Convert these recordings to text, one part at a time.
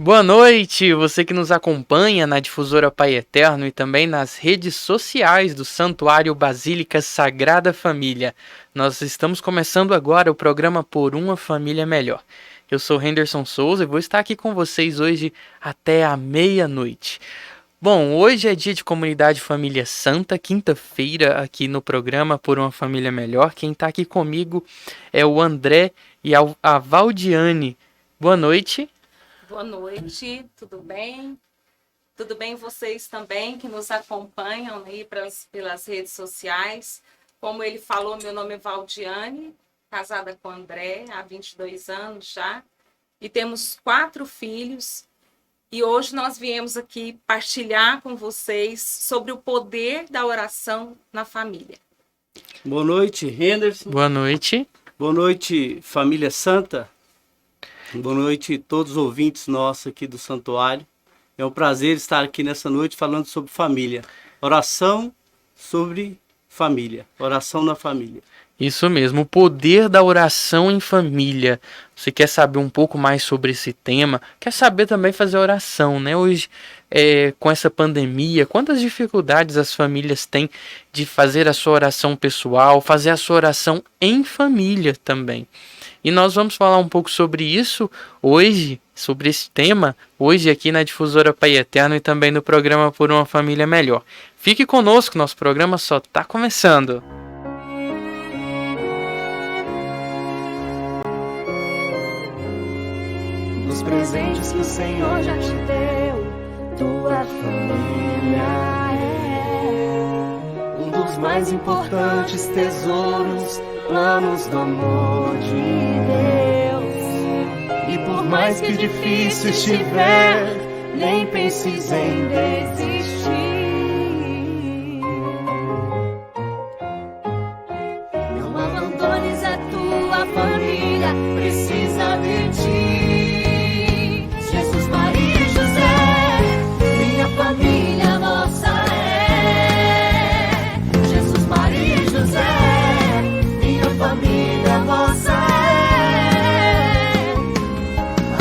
Boa noite, você que nos acompanha na Difusora Pai Eterno e também nas redes sociais do Santuário Basílica Sagrada Família. Nós estamos começando agora o programa Por uma Família Melhor. Eu sou Henderson Souza e vou estar aqui com vocês hoje até a meia-noite. Bom, hoje é dia de Comunidade Família Santa, quinta-feira aqui no programa Por uma Família Melhor. Quem está aqui comigo é o André e a Valdiane. Boa noite. Boa noite, tudo bem? Tudo bem vocês também que nos acompanham aí pelas redes sociais. Como ele falou, meu nome é Valdiane, casada com André há 22 anos já. E temos 4 filhos. E hoje nós viemos aqui partilhar com vocês sobre o poder da oração na família. Boa noite, Henderson. Boa noite. Boa noite, família Santa. Boa noite a todos os ouvintes nossos aqui do Santuário. É um prazer estar aqui nessa noite falando sobre família. Oração sobre família. Oração na família. Isso mesmo, o poder da oração em família. Você quer saber um pouco mais sobre esse tema? Quer saber também fazer oração, né? Hoje, com essa pandemia, quantas dificuldades as famílias têm de fazer a sua oração pessoal, fazer a sua oração em família também. E nós vamos falar um pouco sobre isso hoje, sobre esse tema, hoje aqui na Difusora Pai Eterno e também no programa Por uma Família Melhor. Fique conosco, nosso programa só está começando. Dos presentes que o Senhor já te deu, tua família é um dos mais importantes tesouros, planos do amor de Deus. E por mais que difícil estiver, nem penses em desistir. Não abandones a tua família, precisa de ti. Jesus, Maria e José, minha família vossa é. Jesus, Maria e José, família vossa é.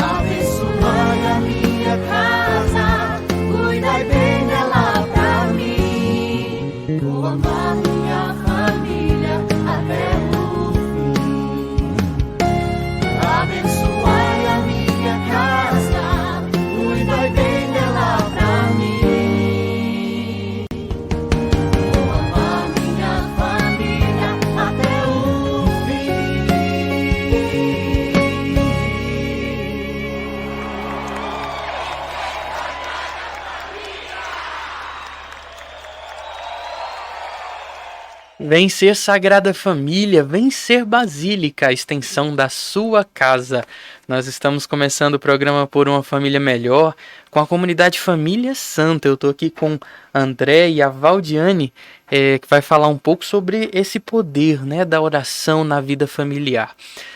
Abençoai a minha casa, cuidai bem dela pra mim. Vou amar minha família até o fim. Abençoai a minha casa, cuidai bem dela pra mim. Vou amar minha família até o Vem ser Sagrada Família, vem ser Basílica, a extensão da sua casa. Nós estamos começando o programa Por uma Família Melhor com a comunidade Família Santa. Eu estou aqui com André e a Valdiane, que vai falar um pouco sobre esse poder, né, da oração na vida familiar.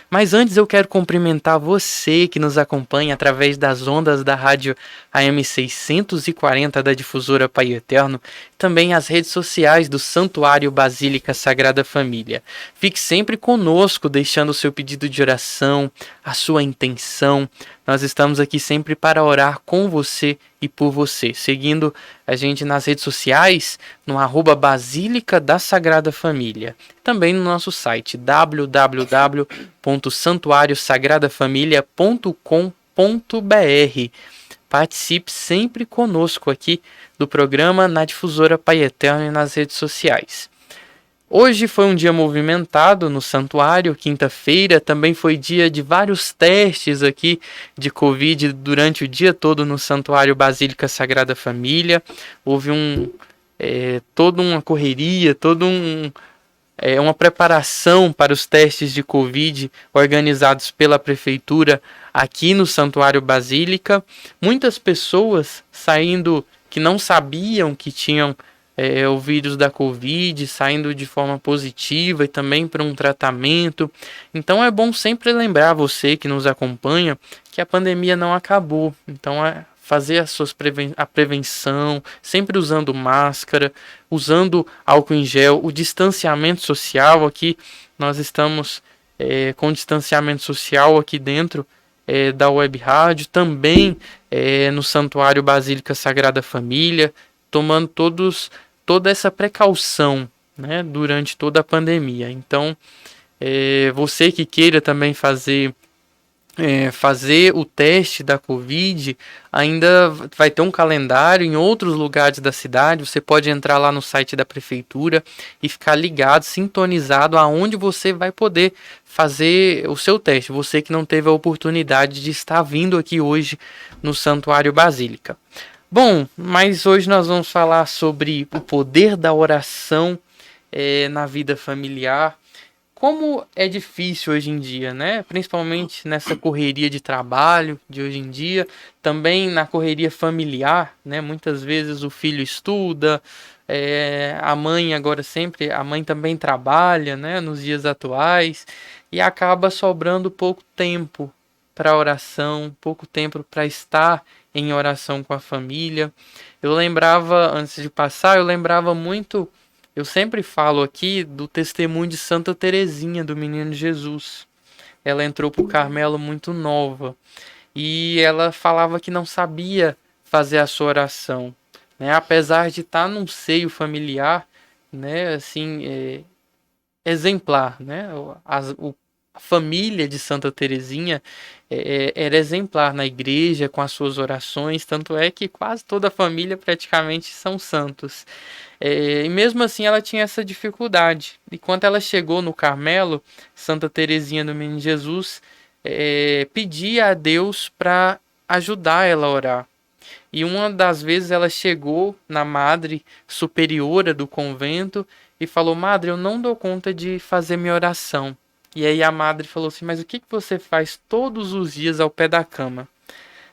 Mas antes eu quero cumprimentar você que nos acompanha através das ondas da rádio AM 640 da Difusora Pai Eterno, também as redes sociais do Santuário Basílica Sagrada Família. Fique sempre conosco, deixando o seu pedido de oração, a sua intenção. Nós estamos aqui sempre para orar com você e por você, seguindo a gente nas redes sociais, no @Basílica da Sagrada Família. Também no nosso site www.santuariosagradafamilia.com.br. Participe sempre conosco aqui do programa na Difusora Pai Eterno e nas redes sociais. Hoje foi um dia movimentado no santuário, quinta-feira também foi dia de vários testes aqui de Covid durante o dia todo no Santuário Basílica Sagrada Família. Houve toda uma correria, uma preparação para os testes de Covid organizados pela Prefeitura aqui no Santuário Basílica. Muitas pessoas saindo que não sabiam que tinham o vírus da Covid, saindo de forma positiva e também para um tratamento. Então é bom sempre lembrar você que nos acompanha que a pandemia não acabou. Então fazer a prevenção, sempre usando máscara, usando álcool em gel, o distanciamento social aqui. Nós estamos com distanciamento social aqui dentro da Web Rádio, também no Santuário Basílica Sagrada Família, tomando toda essa precaução, né, durante toda a pandemia. Então, você que queira também fazer o teste da Covid, ainda vai ter um calendário em outros lugares da cidade. Você pode entrar lá no site da prefeitura e ficar ligado, sintonizado aonde você vai poder fazer o seu teste. Você que não teve a oportunidade de estar vindo aqui hoje no Santuário Basílica. Bom, mas hoje nós vamos falar sobre o poder da oração na vida familiar. Como é difícil hoje em dia, né? Principalmente nessa correria de trabalho de hoje em dia, também na correria familiar, né? Muitas vezes o filho estuda, a mãe a mãe também trabalha, né? Nos dias atuais, e acaba sobrando pouco tempo para oração, pouco tempo para estar em oração com a família. Antes de passar, eu lembrava muito. Eu sempre falo aqui do testemunho de Santa Teresinha do Menino Jesus. Ela entrou para o Carmelo muito nova e ela falava que não sabia fazer a sua oração, né? Apesar de estar num seio familiar, né? Assim, exemplar, né? A família de Santa Teresinha era exemplar na igreja com as suas orações, tanto é que quase toda a família praticamente são santos. E mesmo assim ela tinha essa dificuldade. E quando ela chegou no Carmelo, Santa Teresinha do Menino Jesus pedia a Deus para ajudar ela a orar. E uma das vezes ela chegou na madre superiora do convento e falou: Madre, eu não dou conta de fazer minha oração. E aí a madre falou assim: mas o que você faz todos os dias ao pé da cama?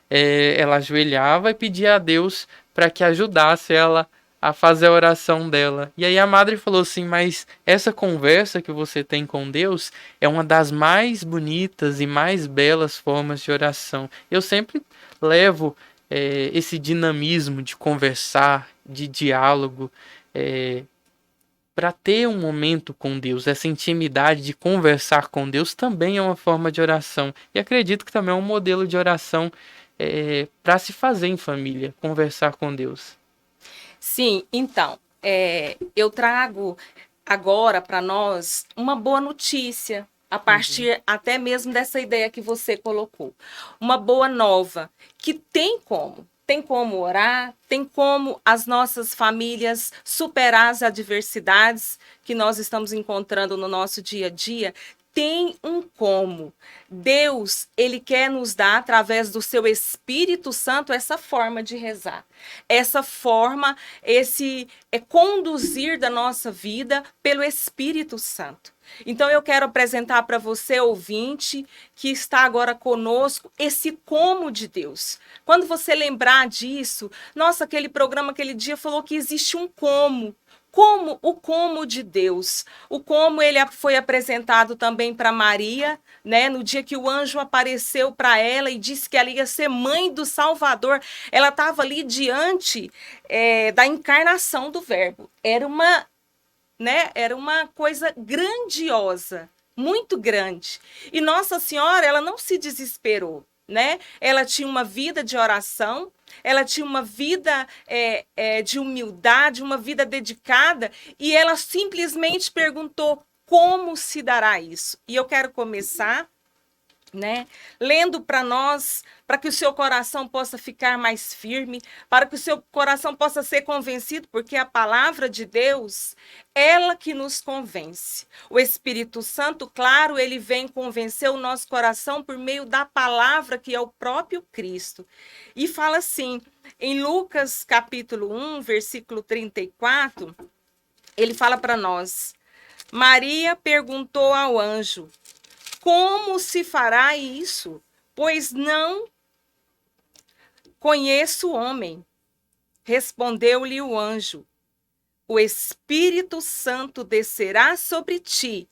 Ela ajoelhava e pedia a Deus para que ajudasse ela a fazer a oração dela. E aí a madre falou assim: mas essa conversa que você tem com Deus é uma das mais bonitas e mais belas formas de oração. Eu sempre levo esse dinamismo de conversar, de diálogo, para ter um momento com Deus. Essa intimidade de conversar com Deus também é uma forma de oração. E acredito que também é um modelo de oração para se fazer em família, conversar com Deus. Sim, então, eu trago agora para nós uma boa notícia, a partir até mesmo dessa ideia que você colocou. Uma boa nova, que tem como orar, tem como as nossas famílias superar as adversidades que nós estamos encontrando no nosso dia a dia. Tem um como. Deus, ele quer nos dar, através do seu Espírito Santo, essa forma de rezar. Essa forma, esse conduzir da nossa vida pelo Espírito Santo. Então, eu quero apresentar para você, ouvinte, que está agora conosco, esse como de Deus. Quando você lembrar disso, nossa, aquele programa, aquele dia, falou que existe um como. O como de Deus, o como ele foi apresentado também para Maria, né? No dia que o anjo apareceu para ela e disse que ela ia ser mãe do Salvador, ela estava ali diante da encarnação do Verbo. Era uma coisa grandiosa, muito grande. E Nossa Senhora, ela não se desesperou, né? Ela tinha uma vida de oração, ela tinha uma vida de humildade, uma vida dedicada, e ela simplesmente perguntou: como se dará isso? E eu quero começar, né, lendo para nós, para que o seu coração possa ficar mais firme, para que o seu coração possa ser convencido, porque a palavra de Deus, ela que nos convence. O Espírito Santo, claro, ele vem convencer o nosso coração por meio da palavra, que é o próprio Cristo. E fala assim, em Lucas capítulo 1, versículo 34, ele fala para nós: Maria perguntou ao anjo: como se fará isso? Pois não conheço o homem. Respondeu-lhe o anjo: o Espírito Santo descerá sobre ti,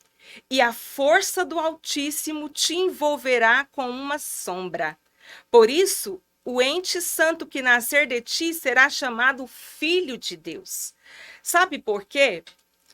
e a força do Altíssimo te envolverá com uma sombra. Por isso, o ente santo que nascer de ti será chamado Filho de Deus. Sabe por quê?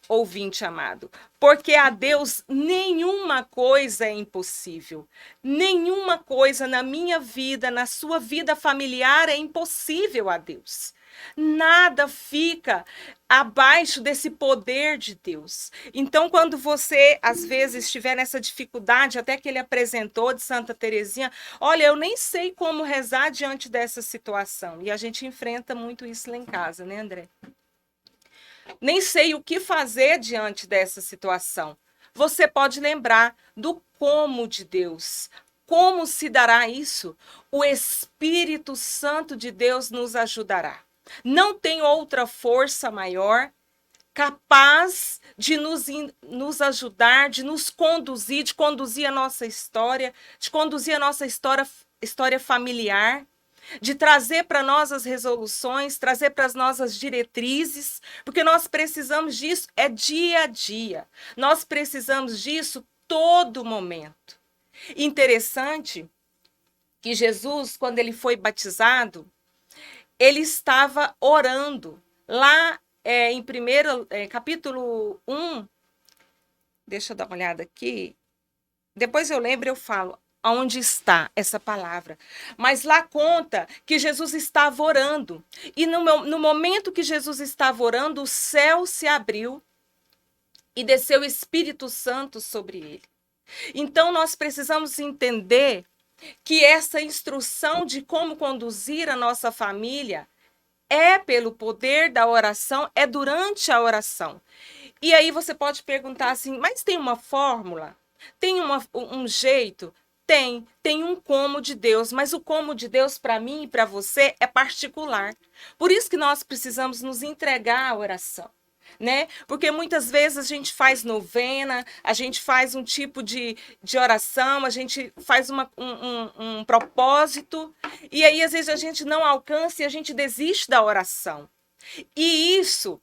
ouvinte amado, porque a Deus nenhuma coisa é impossível. Nenhuma coisa na minha vida, na sua vida familiar é impossível a Deus. Nada fica abaixo desse poder de Deus. Então, quando você, às vezes, estiver nessa dificuldade, até que ele apresentou de Santa Teresinha, olha, eu nem sei como rezar diante dessa situação. E a gente enfrenta muito isso lá em casa, né, André? Nem sei o que fazer diante dessa situação. Você pode lembrar do como de Deus. Como se dará isso? O Espírito Santo de Deus nos ajudará. Não tem outra força maior capaz de nos ajudar, de nos conduzir, de conduzir a nossa história, de conduzir a nossa história familiar, de trazer para nós as resoluções, trazer para as nossas diretrizes, porque nós precisamos disso dia a dia. Nós precisamos disso todo momento. Interessante que Jesus, quando ele foi batizado, ele estava orando. Lá em capítulo 1, deixa eu dar uma olhada aqui, depois eu lembro e eu falo aonde está essa palavra. Mas lá conta que Jesus estava orando. E no momento que Jesus estava orando, o céu se abriu e desceu o Espírito Santo sobre ele. Então, nós precisamos entender que essa instrução de como conduzir a nossa família é pelo poder da oração, é durante a oração. E aí você pode perguntar assim, mas tem uma fórmula? Tem um jeito? Tem um como de Deus, mas o como de Deus para mim e para você é particular. Por isso que nós precisamos nos entregar à oração, né? Porque muitas vezes a gente faz novena, a gente faz um tipo de oração, a gente faz um propósito, e aí às vezes a gente não alcança e a gente desiste da oração. E isso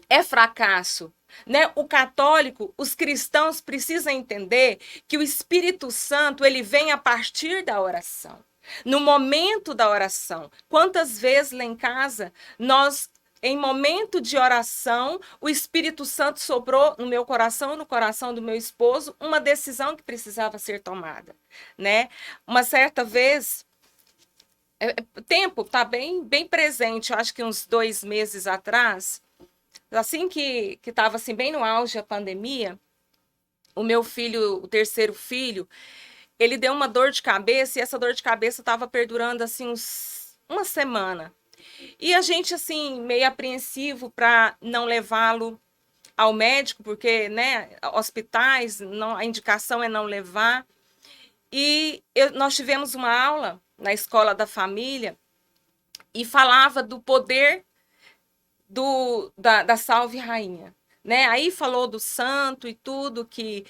é fracasso. Né? O católico, os cristãos precisam entender que o Espírito Santo ele vem a partir da oração, no momento da oração. Quantas vezes lá em casa nós, em momento de oração, o Espírito Santo sobrou no meu coração, no coração do meu esposo, uma decisão que precisava ser tomada, né? Uma certa vez, o tempo está bem presente, eu acho que uns 2 meses atrás. Assim que estava assim, bem no auge da pandemia, o meu filho, o terceiro filho, ele deu uma dor de cabeça e essa dor de cabeça estava perdurando assim uma semana. E a gente assim, meio apreensivo para não levá-lo ao médico, porque, né, hospitais, a indicação é não levar. E nós tivemos uma aula na escola da família e falava do poder da Salve Rainha, né? Aí falou do santo e tudo que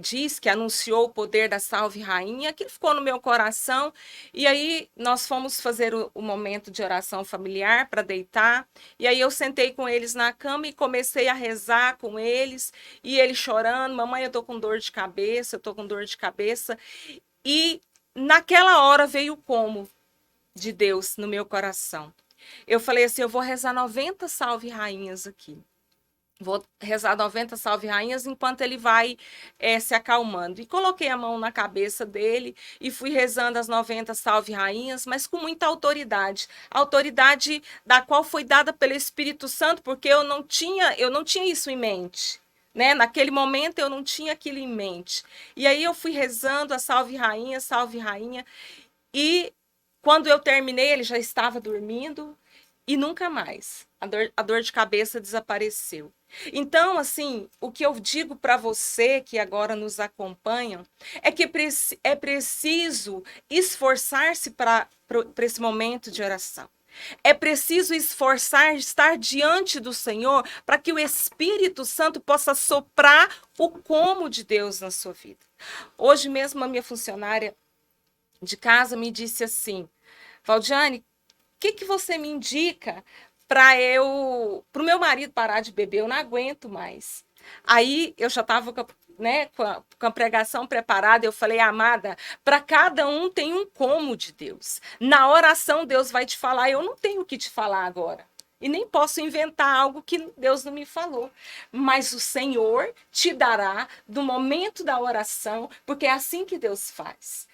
diz, que anunciou o poder da Salve Rainha, que ficou no meu coração. E aí nós fomos fazer o momento de oração familiar para deitar. E aí eu sentei com eles na cama e comecei a rezar com eles. E ele chorando, mamãe, eu tô com dor de cabeça, eu tô com dor de cabeça. E naquela hora veio o como de Deus no meu coração. Eu falei assim, eu vou rezar 90 salve rainhas aqui. Vou rezar 90 salve rainhas enquanto ele vai se acalmando. E coloquei a mão na cabeça dele e fui rezando as 90 salve rainhas, mas com muita autoridade. A autoridade da qual foi dada pelo Espírito Santo, porque eu não tinha isso em mente. Né? Naquele momento eu não tinha aquilo em mente. E aí eu fui rezando a salve rainha. E quando eu terminei, ele já estava dormindo e nunca mais. A dor de cabeça desapareceu. Então, assim, o que eu digo para você que agora nos acompanham é que é preciso esforçar-se para esse momento de oração. É preciso esforçar, estar diante do Senhor para que o Espírito Santo possa soprar o como de Deus na sua vida. Hoje mesmo a minha funcionária de casa me disse assim, Valdiane, o que você me indica para o meu marido parar de beber? Eu não aguento mais. Aí eu já estava com a pregação preparada, eu falei, amada, para cada um tem um como de Deus. Na oração Deus vai te falar, eu não tenho o que te falar agora. E nem posso inventar algo que Deus não me falou. Mas o Senhor te dará do momento da oração, porque é assim que Deus faz.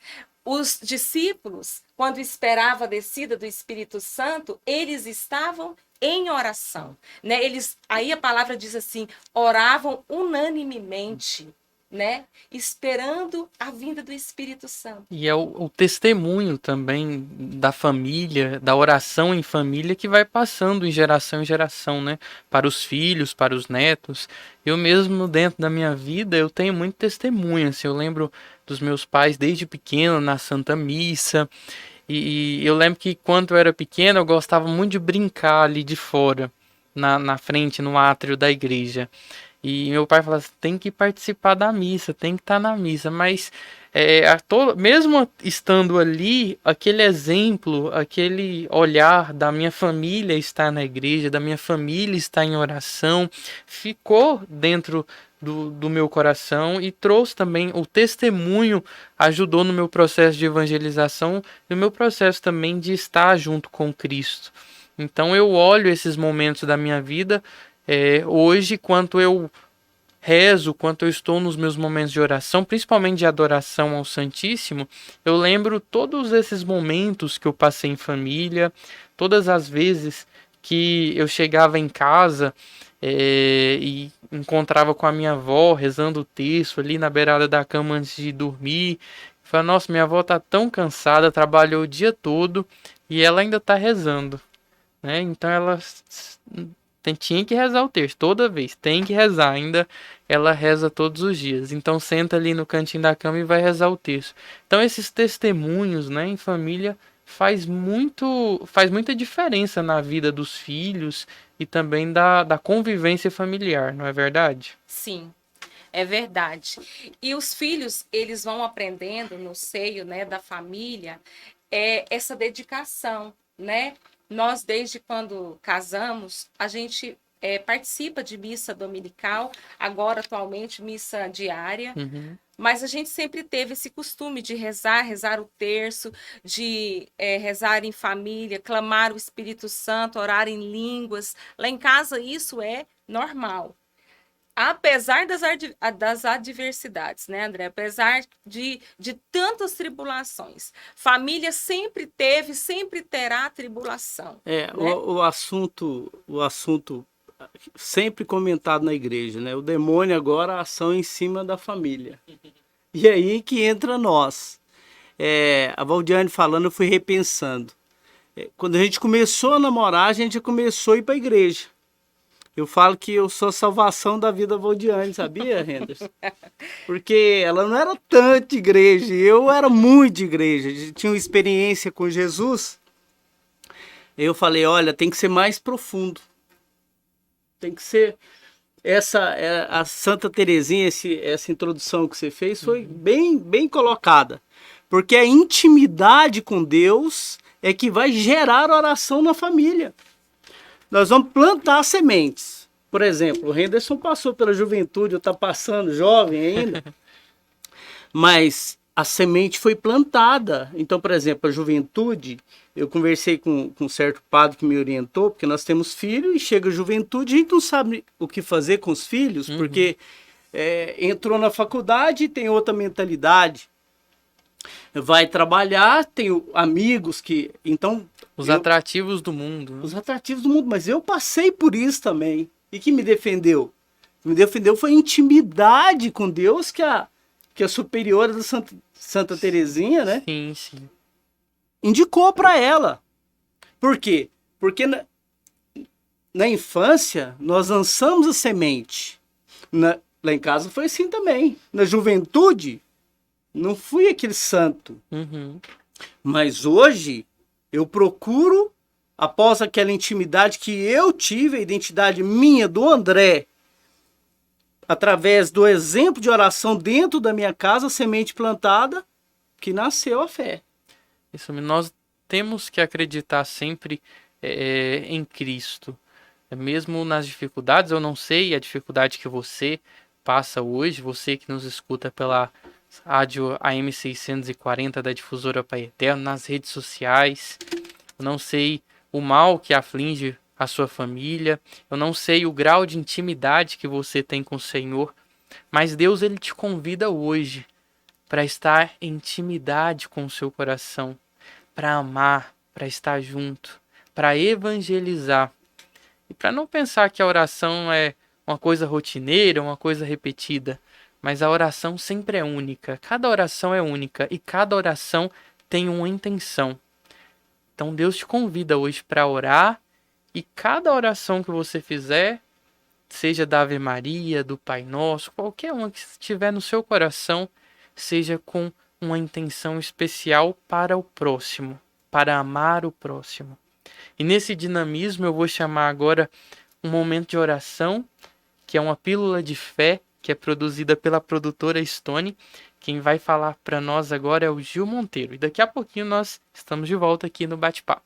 Os discípulos, quando esperavam a descida do Espírito Santo, eles estavam em oração, né? Aí a palavra diz assim, oravam unanimemente, né? Esperando a vinda do Espírito Santo. E é o testemunho também da família, da oração em família que vai passando em geração, né? Para os filhos, para os netos. Eu mesmo, dentro da minha vida, eu tenho muito testemunho. Assim, eu lembro dos meus pais desde pequeno na Santa Missa. E eu lembro que quando eu era pequeno, eu gostava muito de brincar ali de fora, na frente, no átrio da igreja. E meu pai falava assim, tem que participar da missa, tem que estar na missa. Mas mesmo estando ali, aquele exemplo, aquele olhar da minha família estar na igreja, da minha família estar em oração, ficou dentro do meu coração e trouxe também o testemunho, ajudou no meu processo de evangelização, no meu processo também de estar junto com Cristo. Então eu olho esses momentos da minha vida hoje, quanto eu rezo, quanto eu estou nos meus momentos de oração, principalmente de adoração ao Santíssimo, eu lembro todos esses momentos que eu passei em família, todas as vezes que eu chegava em casa e encontrava com a minha avó rezando o terço ali na beirada da cama antes de dormir. Falei, nossa, minha avó tá tão cansada, trabalhou o dia todo e ela ainda tá rezando, né? Então ela tinha que rezar o terço toda vez, tem que rezar, ainda ela reza todos os dias. Então senta ali no cantinho da cama e vai rezar o terço. Então esses testemunhos, né, em família faz muita diferença na vida dos filhos e também da convivência familiar, não é verdade? Sim, é verdade. E os filhos, eles vão aprendendo no seio, né, da família essa dedicação, né? Nós, desde quando casamos, a gente participa de missa dominical, agora atualmente missa diária, mas a gente sempre teve esse costume de rezar o terço, de rezar em família, clamar o Espírito Santo, orar em línguas. Lá em casa isso é normal. Apesar das adversidades, né, André? Apesar de tantas tribulações, família sempre teve, sempre terá tribulação. Né? O assunto sempre comentado na igreja, né? O demônio agora a ação em cima da família. E aí que entra nós. A Valdiane falando, eu fui repensando. Quando a gente começou a namorar, a gente já começou a ir para a igreja. Eu falo que eu sou a salvação da vida Valdiane, sabia, Henderson? Porque ela não era tanto de igreja, eu era muito de igreja, tinha uma experiência com Jesus. Eu falei, olha, tem que ser mais profundo. Tem que ser... a Santa Teresinha, essa introdução que você fez, foi bem colocada. Porque a intimidade com Deus é que vai gerar oração na família. Nós vamos plantar sementes. Por exemplo, o Henderson passou pela juventude, eu estou passando, jovem ainda. Mas a semente foi plantada. Então, por exemplo, a juventude, eu conversei com um certo padre que me orientou, porque nós temos filhos e chega a juventude, a gente não sabe o que fazer com os filhos, porque entrou na faculdade e tem outra mentalidade. Vai trabalhar, tem amigos que... Então, os atrativos do mundo. Né? Os atrativos do mundo, mas eu passei por isso também. E que me defendeu? O que me defendeu foi a intimidade com Deus que a superiora da Santa Teresinha, né? Sim. Indicou para ela. Por quê? Porque na infância nós lançamos a semente. Lá em casa foi assim também. Na juventude, não fui aquele santo. Mas hoje eu procuro, após aquela intimidade que eu tive, a identidade minha do André, através do exemplo de oração dentro da minha casa, semente plantada, que nasceu a fé. Isso, nós temos que acreditar sempre em Cristo. Mesmo nas dificuldades, eu não sei a dificuldade que você passa hoje, você que nos escuta pela rádio AM 640 da Difusora Pai Eterno, nas redes sociais. Eu não sei o mal que aflige a sua família. Eu não sei o grau de intimidade que você tem com o Senhor, mas Deus ele te convida hoje para estar em intimidade com o seu coração, para amar, para estar junto, para evangelizar. E para não pensar que a oração é uma coisa rotineira, uma coisa repetida, mas a oração sempre é única. Cada oração é única e cada oração tem uma intenção. Então Deus te convida hoje para orar, e cada oração que você fizer, seja da Ave Maria, do Pai Nosso, qualquer uma que estiver no seu coração, seja com uma intenção especial para o próximo, para amar o próximo. E nesse dinamismo eu vou chamar agora um momento de oração, que é uma pílula de fé, que é produzida pela produtora Stone. Quem vai falar para nós agora é o Gil Monteiro. E daqui a pouquinho nós estamos de volta aqui no Bate-Papo.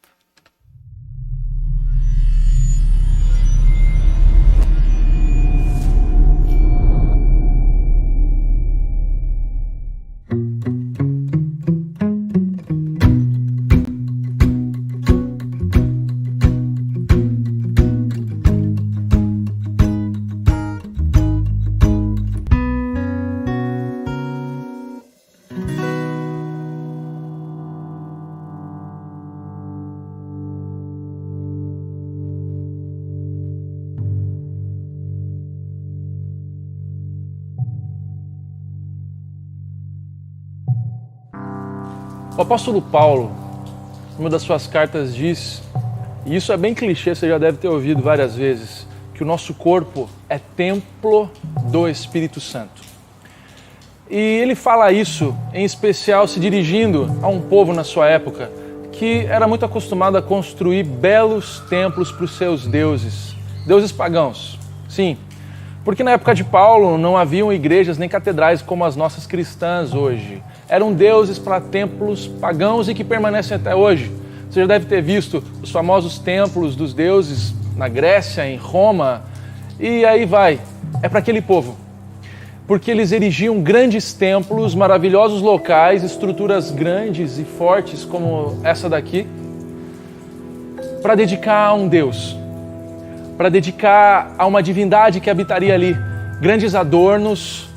O apóstolo Paulo, em uma das suas cartas, diz, e isso é bem clichê, você já deve ter ouvido várias vezes, que o nosso corpo é templo do Espírito Santo. E ele fala isso, em especial, se dirigindo a um povo na sua época, que era muito acostumado a construir belos templos para os seus deuses, deuses pagãos. Sim, porque na época de Paulo não haviam igrejas nem catedrais como as nossas cristãs hoje. Eram deuses para templos pagãos e que permanecem até hoje. Você já deve ter visto os famosos templos dos deuses na Grécia, em Roma, e aí vai. É para aquele povo. Porque eles erigiam grandes templos, maravilhosos locais, estruturas grandes e fortes como essa daqui, para dedicar a um Deus, para dedicar a uma divindade que habitaria ali. Grandes adornos,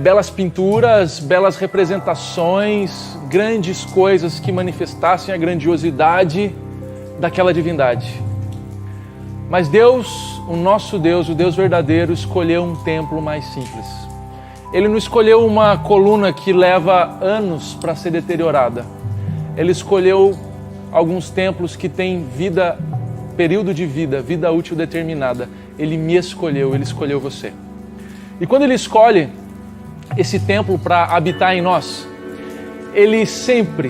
belas pinturas, belas representações, grandes coisas que manifestassem a grandiosidade daquela divindade. Mas Deus, o nosso Deus, o Deus verdadeiro, escolheu um templo mais simples. Ele não escolheu uma coluna que leva anos para ser deteriorada. Ele escolheu alguns templos que têm vida, período de vida, vida útil determinada. Ele me escolheu, ele escolheu você. E quando ele escolhe esse templo para habitar em nós, ele sempre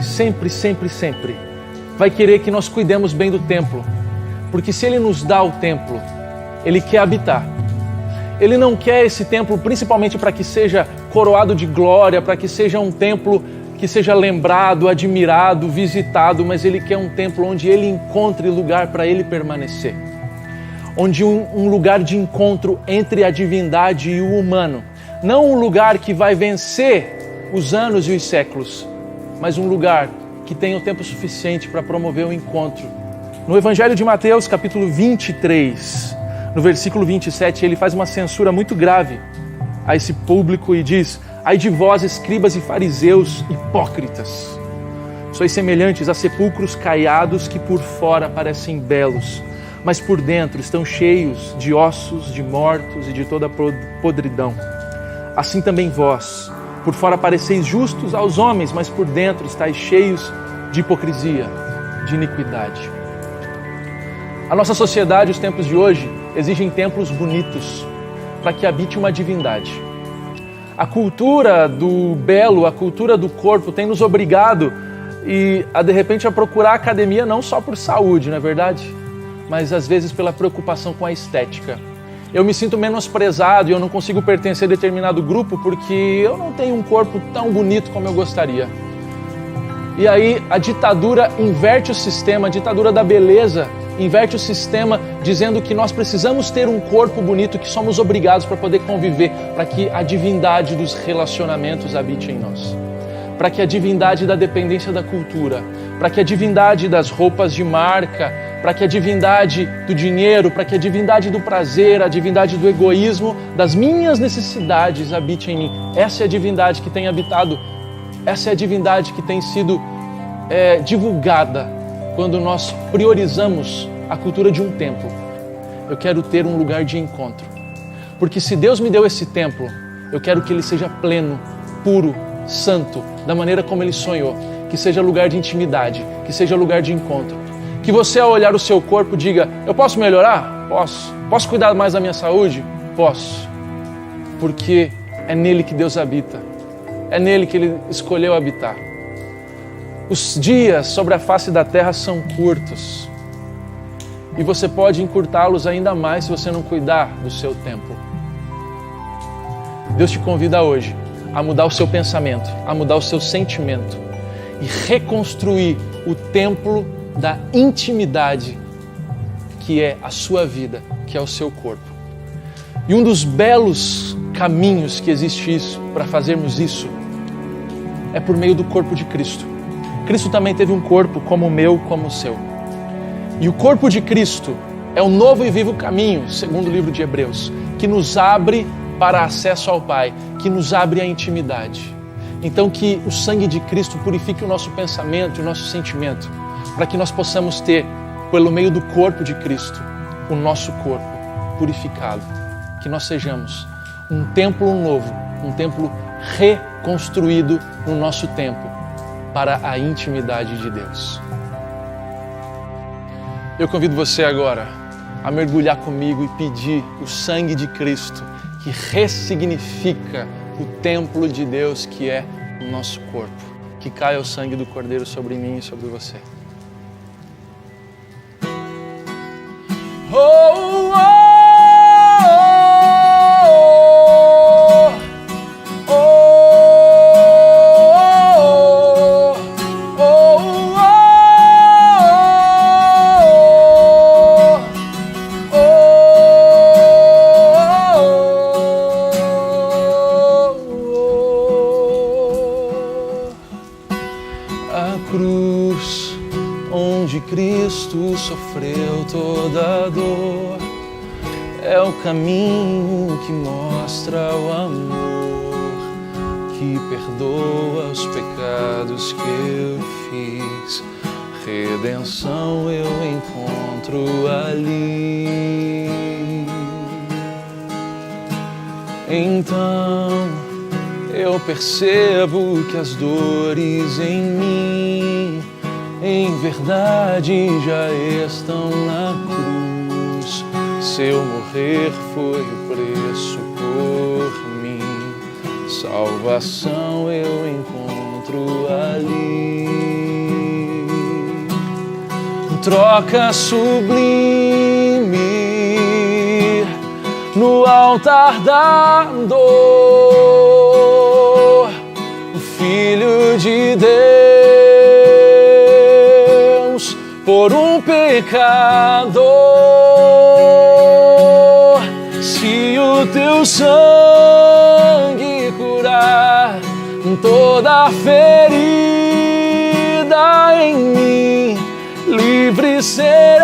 vai querer que nós cuidemos bem do templo. Porque se ele nos dá o templo, ele quer habitar. Ele não quer esse templo principalmente para que seja coroado de glória, para que seja um templo que seja lembrado, admirado, visitado, mas ele quer um templo onde ele encontre lugar para ele permanecer. Onde um lugar de encontro entre a divindade e o humano. Não um lugar que vai vencer os anos e os séculos, mas um lugar que tenha o tempo suficiente para promover o encontro. No Evangelho de Mateus, capítulo 23, no versículo 27, ele faz uma censura muito grave a esse público e diz: ai de vós, escribas e fariseus hipócritas, sois semelhantes a sepulcros caiados que por fora parecem belos, mas por dentro estão cheios de ossos, de mortos e de toda podridão. Assim também vós, por fora pareceis justos aos homens, mas por dentro estáis cheios de hipocrisia, de iniquidade. A nossa sociedade, os tempos de hoje, exigem templos bonitos para que habite uma divindade. A cultura do belo, a cultura do corpo tem nos obrigado de repente a procurar academia não só por saúde, não é verdade? Mas às vezes pela preocupação com a estética. Eu me sinto menosprezado e eu não consigo pertencer a determinado grupo porque eu não tenho um corpo tão bonito como eu gostaria. E aí a ditadura inverte o sistema, a ditadura da beleza inverte o sistema, dizendo que nós precisamos ter um corpo bonito, que somos obrigados para poder conviver, para que a divindade dos relacionamentos habite em nós, para que a divindade da dependência da cultura, para que a divindade das roupas de marca para que a divindade do dinheiro, para que a divindade do prazer, a divindade do egoísmo, das minhas necessidades habite em mim. Essa é a divindade que tem habitado, essa é a divindade que tem sido divulgada quando nós priorizamos a cultura de um templo. Eu quero ter um lugar de encontro, porque se Deus me deu esse templo, eu quero que ele seja pleno, puro, santo, da maneira como ele sonhou, que seja lugar de intimidade, que seja lugar de encontro. Que você, ao olhar o seu corpo, diga: eu posso melhorar? Posso. Posso cuidar mais da minha saúde? Posso. Porque é nele que Deus habita. É nele que ele escolheu habitar. Os dias sobre a face da terra são curtos. E você pode encurtá-los ainda mais se você não cuidar do seu templo. Deus te convida hoje a mudar o seu pensamento, a mudar o seu sentimento e reconstruir o templo da intimidade que é a sua vida, que é o seu corpo. E um dos belos caminhos que existe para fazermos isso é por meio do corpo de Cristo. Cristo também teve um corpo como o meu, como o seu. E o corpo de Cristo é o novo e vivo caminho, segundo o livro de Hebreus, que nos abre para acesso ao Pai, que nos abre a intimidade. Então que o sangue de Cristo purifique o nosso pensamento e o nosso sentimento, para que nós possamos ter, pelo meio do corpo de Cristo, o nosso corpo purificado. Que nós sejamos um templo novo, um templo reconstruído no nosso tempo, para a intimidade de Deus. Eu convido você agora a mergulhar comigo e pedir o sangue de Cristo, que ressignifica o templo de Deus que é o nosso corpo. Que caia o sangue do Cordeiro sobre mim e sobre você. Oh, oh. Cristo sofreu toda a dor, é o caminho que mostra o amor, que perdoa os pecados que eu fiz. Redenção eu encontro ali. Então eu percebo que as dores em mim em verdade já estão na cruz. Seu morrer foi o preço por mim. Salvação eu encontro ali. Troca sublime no altar da dor. O Filho de Deus por um pecador. Se o teu sangue curar toda ferida em mim, livre serei,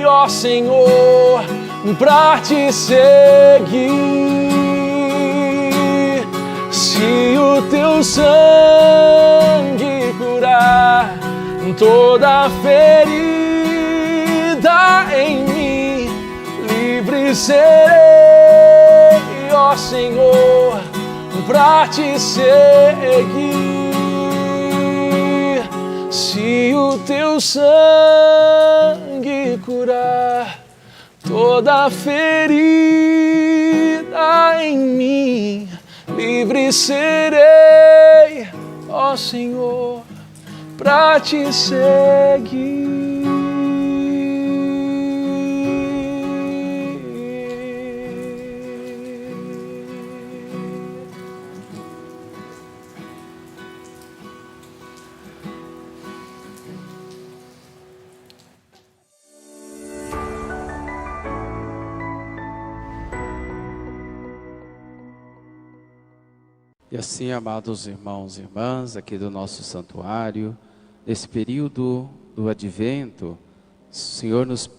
ó Senhor, pra te seguir. Se o teu sangue curar toda ferida em mim, livre serei, ó Senhor, pra te seguir. Se o teu sangue curar toda ferida em mim, livre serei, ó Senhor, pra te seguir. E assim, amados irmãos e irmãs, aqui do nosso santuário, nesse período do Advento, O Senhor nos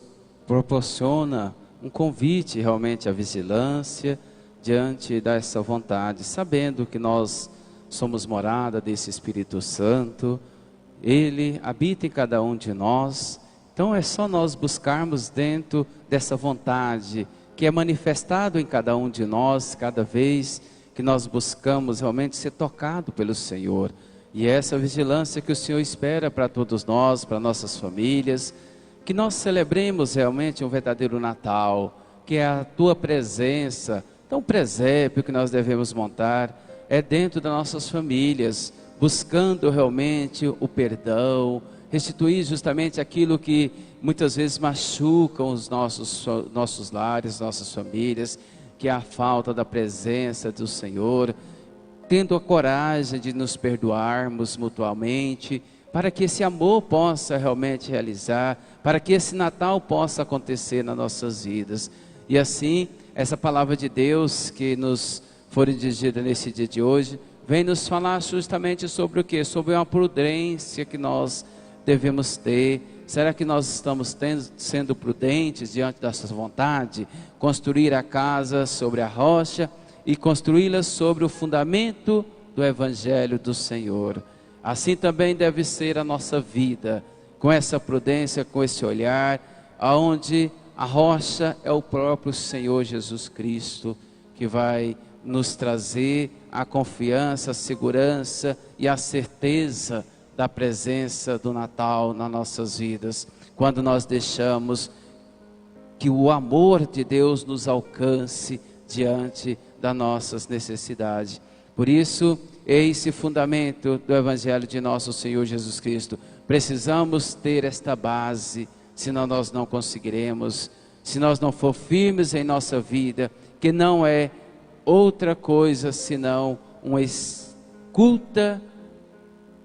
proporciona um convite realmente à vigilância diante dessa vontade, sabendo que nós somos morada desse Espírito Santo, Ele habita em cada um de nós. Então é só nós buscarmos dentro dessa vontade que é manifestado em cada um de nós, cada vez que nós buscamos realmente ser tocado pelo Senhor. E é essa vigilância que o Senhor espera para todos nós, para nossas famílias, que nós celebremos realmente um verdadeiro Natal, que é a Tua presença. Então o presépio que nós devemos montar é dentro das nossas famílias, buscando realmente o perdão, restituir justamente aquilo que muitas vezes machucam os nossos lares, nossas famílias, que é a falta da presença do Senhor, tendo a coragem de nos perdoarmos mutuamente, para que esse amor possa realmente realizar, para que esse Natal possa acontecer nas nossas vidas. E assim, essa palavra de Deus que nos foi dirigida nesse dia de hoje, vem nos falar justamente sobre o quê? Sobre uma prudência que nós devemos ter. Será que nós estamos sendo prudentes diante dessa vontade? Construir a casa sobre a rocha e construí-la sobre o fundamento do Evangelho do Senhor. Assim também deve ser a nossa vida, com essa prudência, com esse olhar, aonde a rocha é o próprio Senhor Jesus Cristo, que vai nos trazer a confiança, a segurança e a certeza da presença do Natal nas nossas vidas, quando nós deixamos que o amor de Deus nos alcance diante das nossas necessidades. Por isso, esse fundamento do Evangelho de nosso Senhor Jesus Cristo, precisamos ter esta base, senão nós não conseguiremos, se nós não for firmes em nossa vida, que não é outra coisa senão uma escuta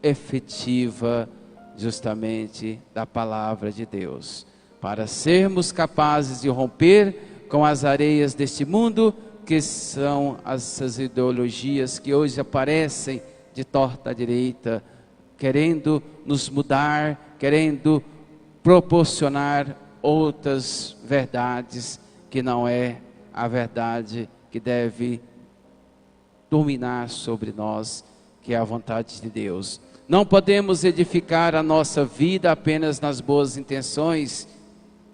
efetiva justamente da palavra de Deus, para sermos capazes de romper com as areias deste mundo, que são essas ideologias que hoje aparecem de torta à direita, querendo nos mudar, querendo proporcionar outras verdades que não é a verdade que deve dominar sobre nós, que é a vontade de Deus. Não podemos edificar a nossa vida apenas nas boas intenções.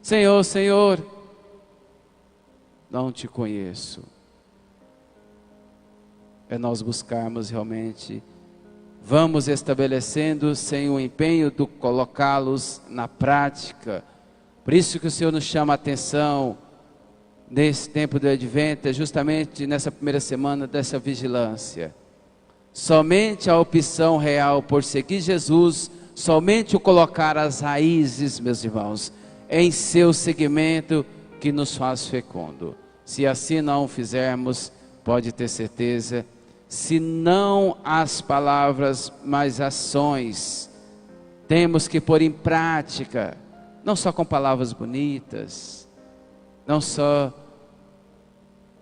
Senhor, Senhor, não te conheço. É nós buscarmos realmente, vamos estabelecendo sem o empenho de colocá-los na prática. Por isso que o Senhor nos chama a atenção nesse tempo do Advento, é justamente nessa primeira semana dessa vigilância. Somente a opção real por seguir Jesus, somente o colocar as raízes, meus irmãos, em seu seguimento, que nos faz fecundo. Se assim não fizermos, pode ter certeza, se não as palavras, mas ações, temos que pôr em prática, não só com palavras bonitas, não só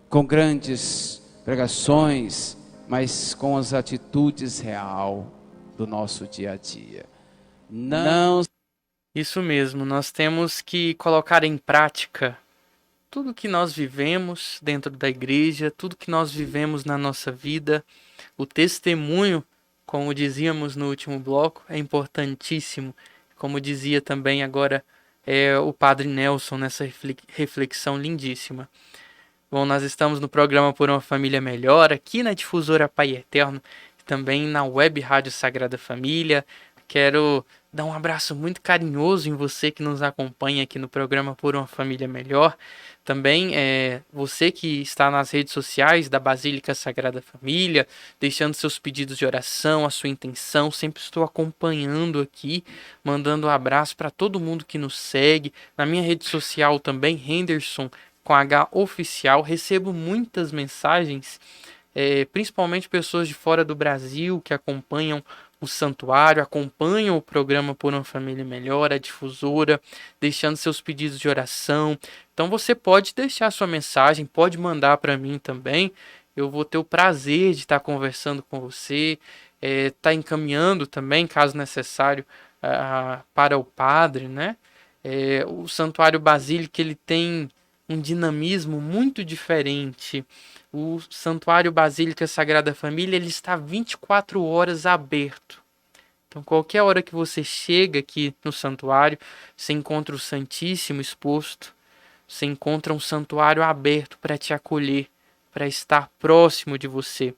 com grandes pregações, mas com as atitudes real do nosso dia a dia. Não. Isso mesmo, nós temos que colocar em prática tudo que nós vivemos dentro da igreja, tudo que nós vivemos na nossa vida. O testemunho, como dizíamos no último bloco, é importantíssimo. Como dizia também agora o Padre Nelson nessa reflexão lindíssima. Bom, nós estamos no programa Por uma Família Melhor, aqui na Difusora Pai Eterno, também na Web Rádio Sagrada Família. Quero dar um abraço muito carinhoso em você que nos acompanha aqui no programa Por uma Família Melhor. Também você que está nas redes sociais da Basílica Sagrada Família, deixando seus pedidos de oração, a sua intenção. Sempre estou acompanhando aqui, mandando um abraço para todo mundo que nos segue. Na minha rede social também, Henderson com H Oficial, recebo muitas mensagens, principalmente pessoas de fora do Brasil que acompanham o santuário, acompanham o programa Por uma Família Melhor, a difusora, deixando seus pedidos de oração. Então você pode deixar sua mensagem, pode mandar para mim também. Eu vou ter o prazer de estar conversando com você, estar encaminhando também, caso necessário, para o padre, né? O Santuário Basílica ele tem um dinamismo muito diferente. O Santuário Basílica Sagrada Família ele está 24 horas aberto. Então, qualquer hora que você chega aqui no santuário, você encontra o Santíssimo exposto, você encontra um santuário aberto para te acolher, para estar próximo de você.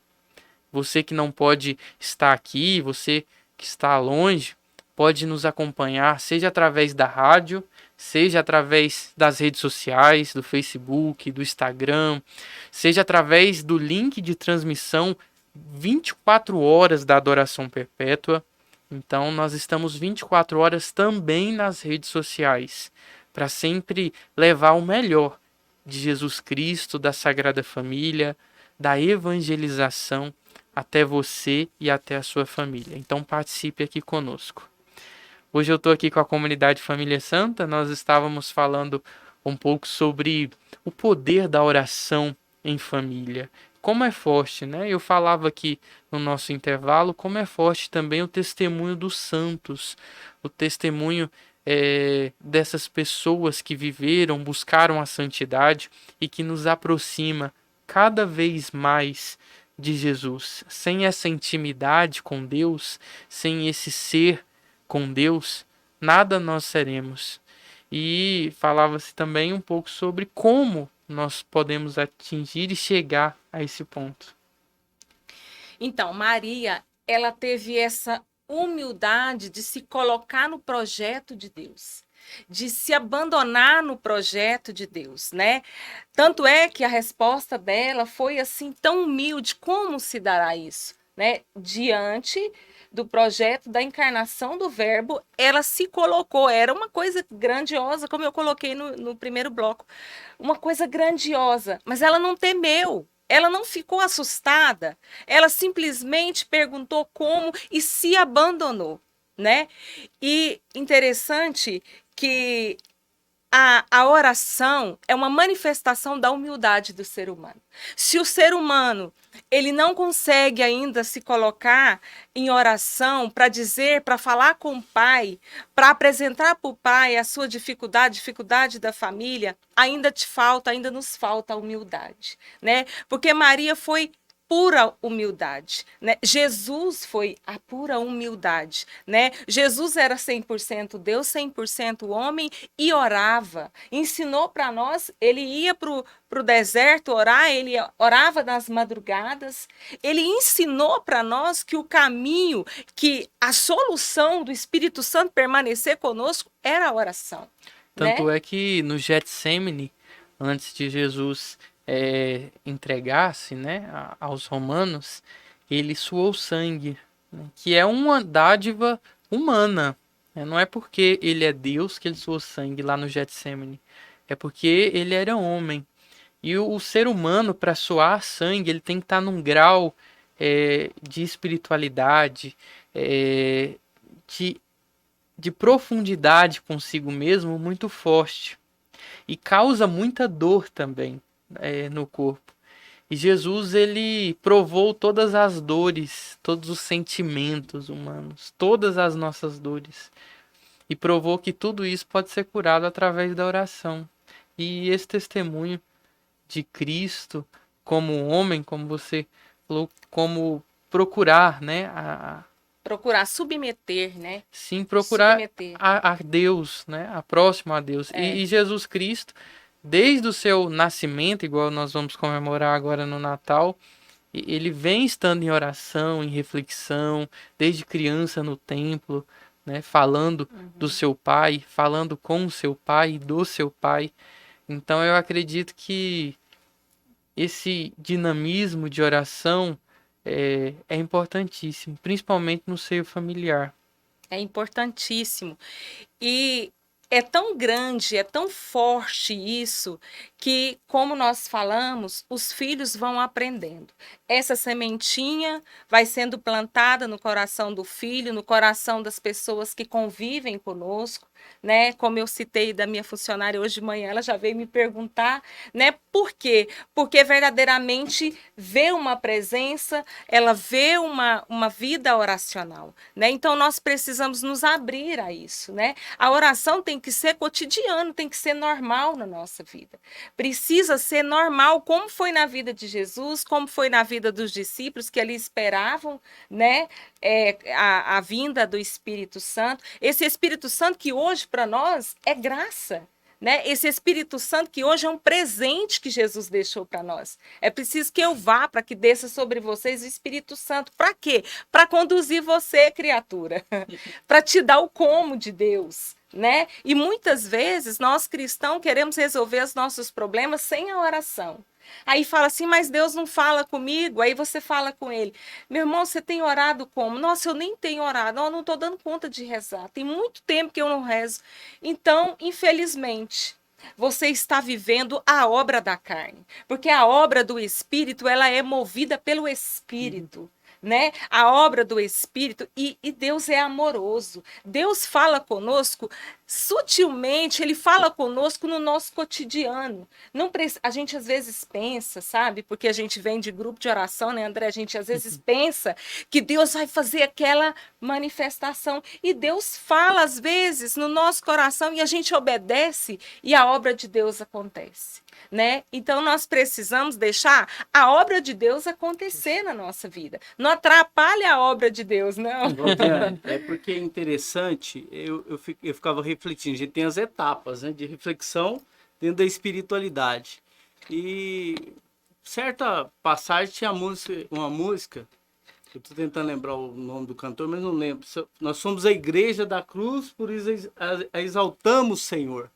Você que não pode estar aqui, você que está longe, pode nos acompanhar, seja através da rádio, seja através das redes sociais, do Facebook, do Instagram, seja através do link de transmissão 24 horas da Adoração Perpétua. Então, nós estamos 24 horas também nas redes sociais, para sempre levar o melhor de Jesus Cristo, da Sagrada Família, da evangelização até você e até a sua família. Então, participe aqui conosco. Hoje eu estou aqui com a comunidade Família Santa, nós estávamos falando um pouco sobre o poder da oração em família. Como é forte, né? Eu falava aqui no nosso intervalo, como é forte também o testemunho dos santos, o testemunho dessas pessoas que viveram, buscaram a santidade e que nos aproxima cada vez mais de Jesus. Sem essa intimidade com Deus, sem esse ser com Deus, nada nós seremos. E falava-se também um pouco sobre como nós podemos atingir e chegar a esse ponto. Então, Maria, ela teve essa humildade de se colocar no projeto de Deus, de se abandonar no projeto de Deus, né? Tanto é que a resposta dela foi assim tão humilde. Como se dará isso, né? Diante do projeto da encarnação do Verbo, ela se colocou. Era uma coisa grandiosa, como eu coloquei no primeiro bloco, uma coisa grandiosa, mas ela não temeu. Ela não ficou assustada, ela simplesmente perguntou como e se abandonou, né? E interessante que a oração é uma manifestação da humildade do ser humano. Se o ser humano ele não consegue ainda se colocar em oração para dizer, para falar com o Pai, para apresentar para o Pai a sua dificuldade da família, ainda nos falta a humildade, né? Porque Maria foi pura humildade, né? Jesus foi a pura humildade, né? Jesus era 100% Deus, 100% homem e orava, ensinou para nós, ele ia para o deserto orar, ele orava nas madrugadas, ele ensinou para nós que o caminho, que a solução do Espírito Santo permanecer conosco era a oração. Tanto né? é que no Getsemane, antes de Jesus entregar-se, né, aos romanos, ele suou sangue, né, que é uma dádiva humana. Né? Não é porque ele é Deus que ele suou sangue lá no Getsemane, é porque ele era homem. E o ser humano, para suar sangue, ele tem que estar num grau de espiritualidade, de profundidade consigo mesmo muito forte. E causa muita dor também no corpo. E Jesus, ele provou todas as dores, todos os sentimentos humanos, todas as nossas dores. E provou que tudo isso pode ser curado através da oração. E esse testemunho de Cristo como homem, como você falou, como procurar, né, Procurar submeter, né? sim, procurar Submeter. a Deus, né, a próximo a Deus. E Jesus Cristo, desde o seu nascimento, igual nós vamos comemorar agora no Natal, ele vem estando em oração, em reflexão, desde criança no templo, né, falando do seu pai, falando com o seu pai e do seu pai. Então eu acredito que esse dinamismo de oração é importantíssimo, principalmente no seio familiar. É importantíssimo. E é tão grande, é tão forte isso, que, como nós falamos, os filhos vão aprendendo. Essa sementinha vai sendo plantada no coração do filho, no coração das pessoas que convivem conosco, né? Como eu citei da minha funcionária hoje de manhã, ela já veio me perguntar, né? Por quê? Porque verdadeiramente vê uma presença, ela vê uma vida oracional, né? Então nós precisamos nos abrir a isso, né? A oração tem que ser cotidiano, tem que ser normal na nossa vida. Precisa ser normal, como foi na vida de Jesus, como foi na vida dos discípulos que ali esperavam, né? A vinda do Espírito Santo. Esse Espírito Santo que hoje para nós é graça. Né? Esse Espírito Santo que hoje é um presente que Jesus deixou para nós. É preciso que eu vá para que desça sobre vocês o Espírito Santo. Para quê? Para conduzir você, criatura. Para te dar o como de Deus. Né? E muitas vezes nós cristãos queremos resolver os nossos problemas sem a oração. Aí fala assim, mas Deus não fala comigo. Aí você fala com ele, meu irmão, você tem orado como? Nossa, eu nem tenho orado, eu não estou dando conta de rezar. Tem muito tempo que eu não rezo. Então, infelizmente, você está vivendo a obra da carne. Porque a obra do Espírito, ela é movida pelo Espírito. Né? A obra do Espírito, e Deus é amoroso. Deus fala conosco sutilmente, ele fala conosco no nosso cotidiano. Não a gente às vezes pensa, sabe? Porque a gente vem de grupo de oração, né, André? A gente às vezes pensa que Deus vai fazer aquela manifestação. E Deus fala às vezes no nosso coração e a gente obedece e a obra de Deus acontece. Né? Então nós precisamos deixar a obra de Deus acontecer na nossa vida. Não atrapalha a obra de Deus, não. É porque é interessante, eu ficava refletindo, a gente tem as etapas, né, de reflexão dentro da espiritualidade. E certa passagem tinha uma música, eu estou tentando lembrar o nome do cantor, mas não lembro. Nós somos a igreja da cruz, por isso a exaltamos, Senhor.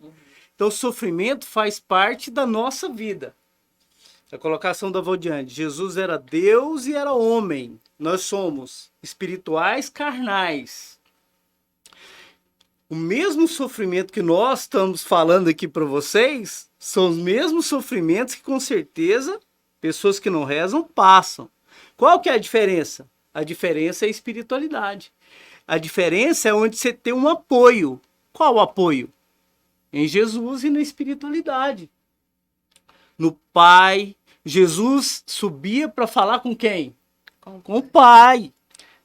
Então, o sofrimento faz parte da nossa vida. A colocação da Valdiane. Jesus era Deus e era homem. Nós somos espirituais, carnais. O mesmo sofrimento que nós estamos falando aqui para vocês são os mesmos sofrimentos que, com certeza, pessoas que não rezam passam. Qual que é a diferença? A diferença é a espiritualidade. A diferença é onde você tem um apoio. Qual o apoio? Em Jesus e na espiritualidade. No Pai. Jesus subia para falar com quem? Com o Pai.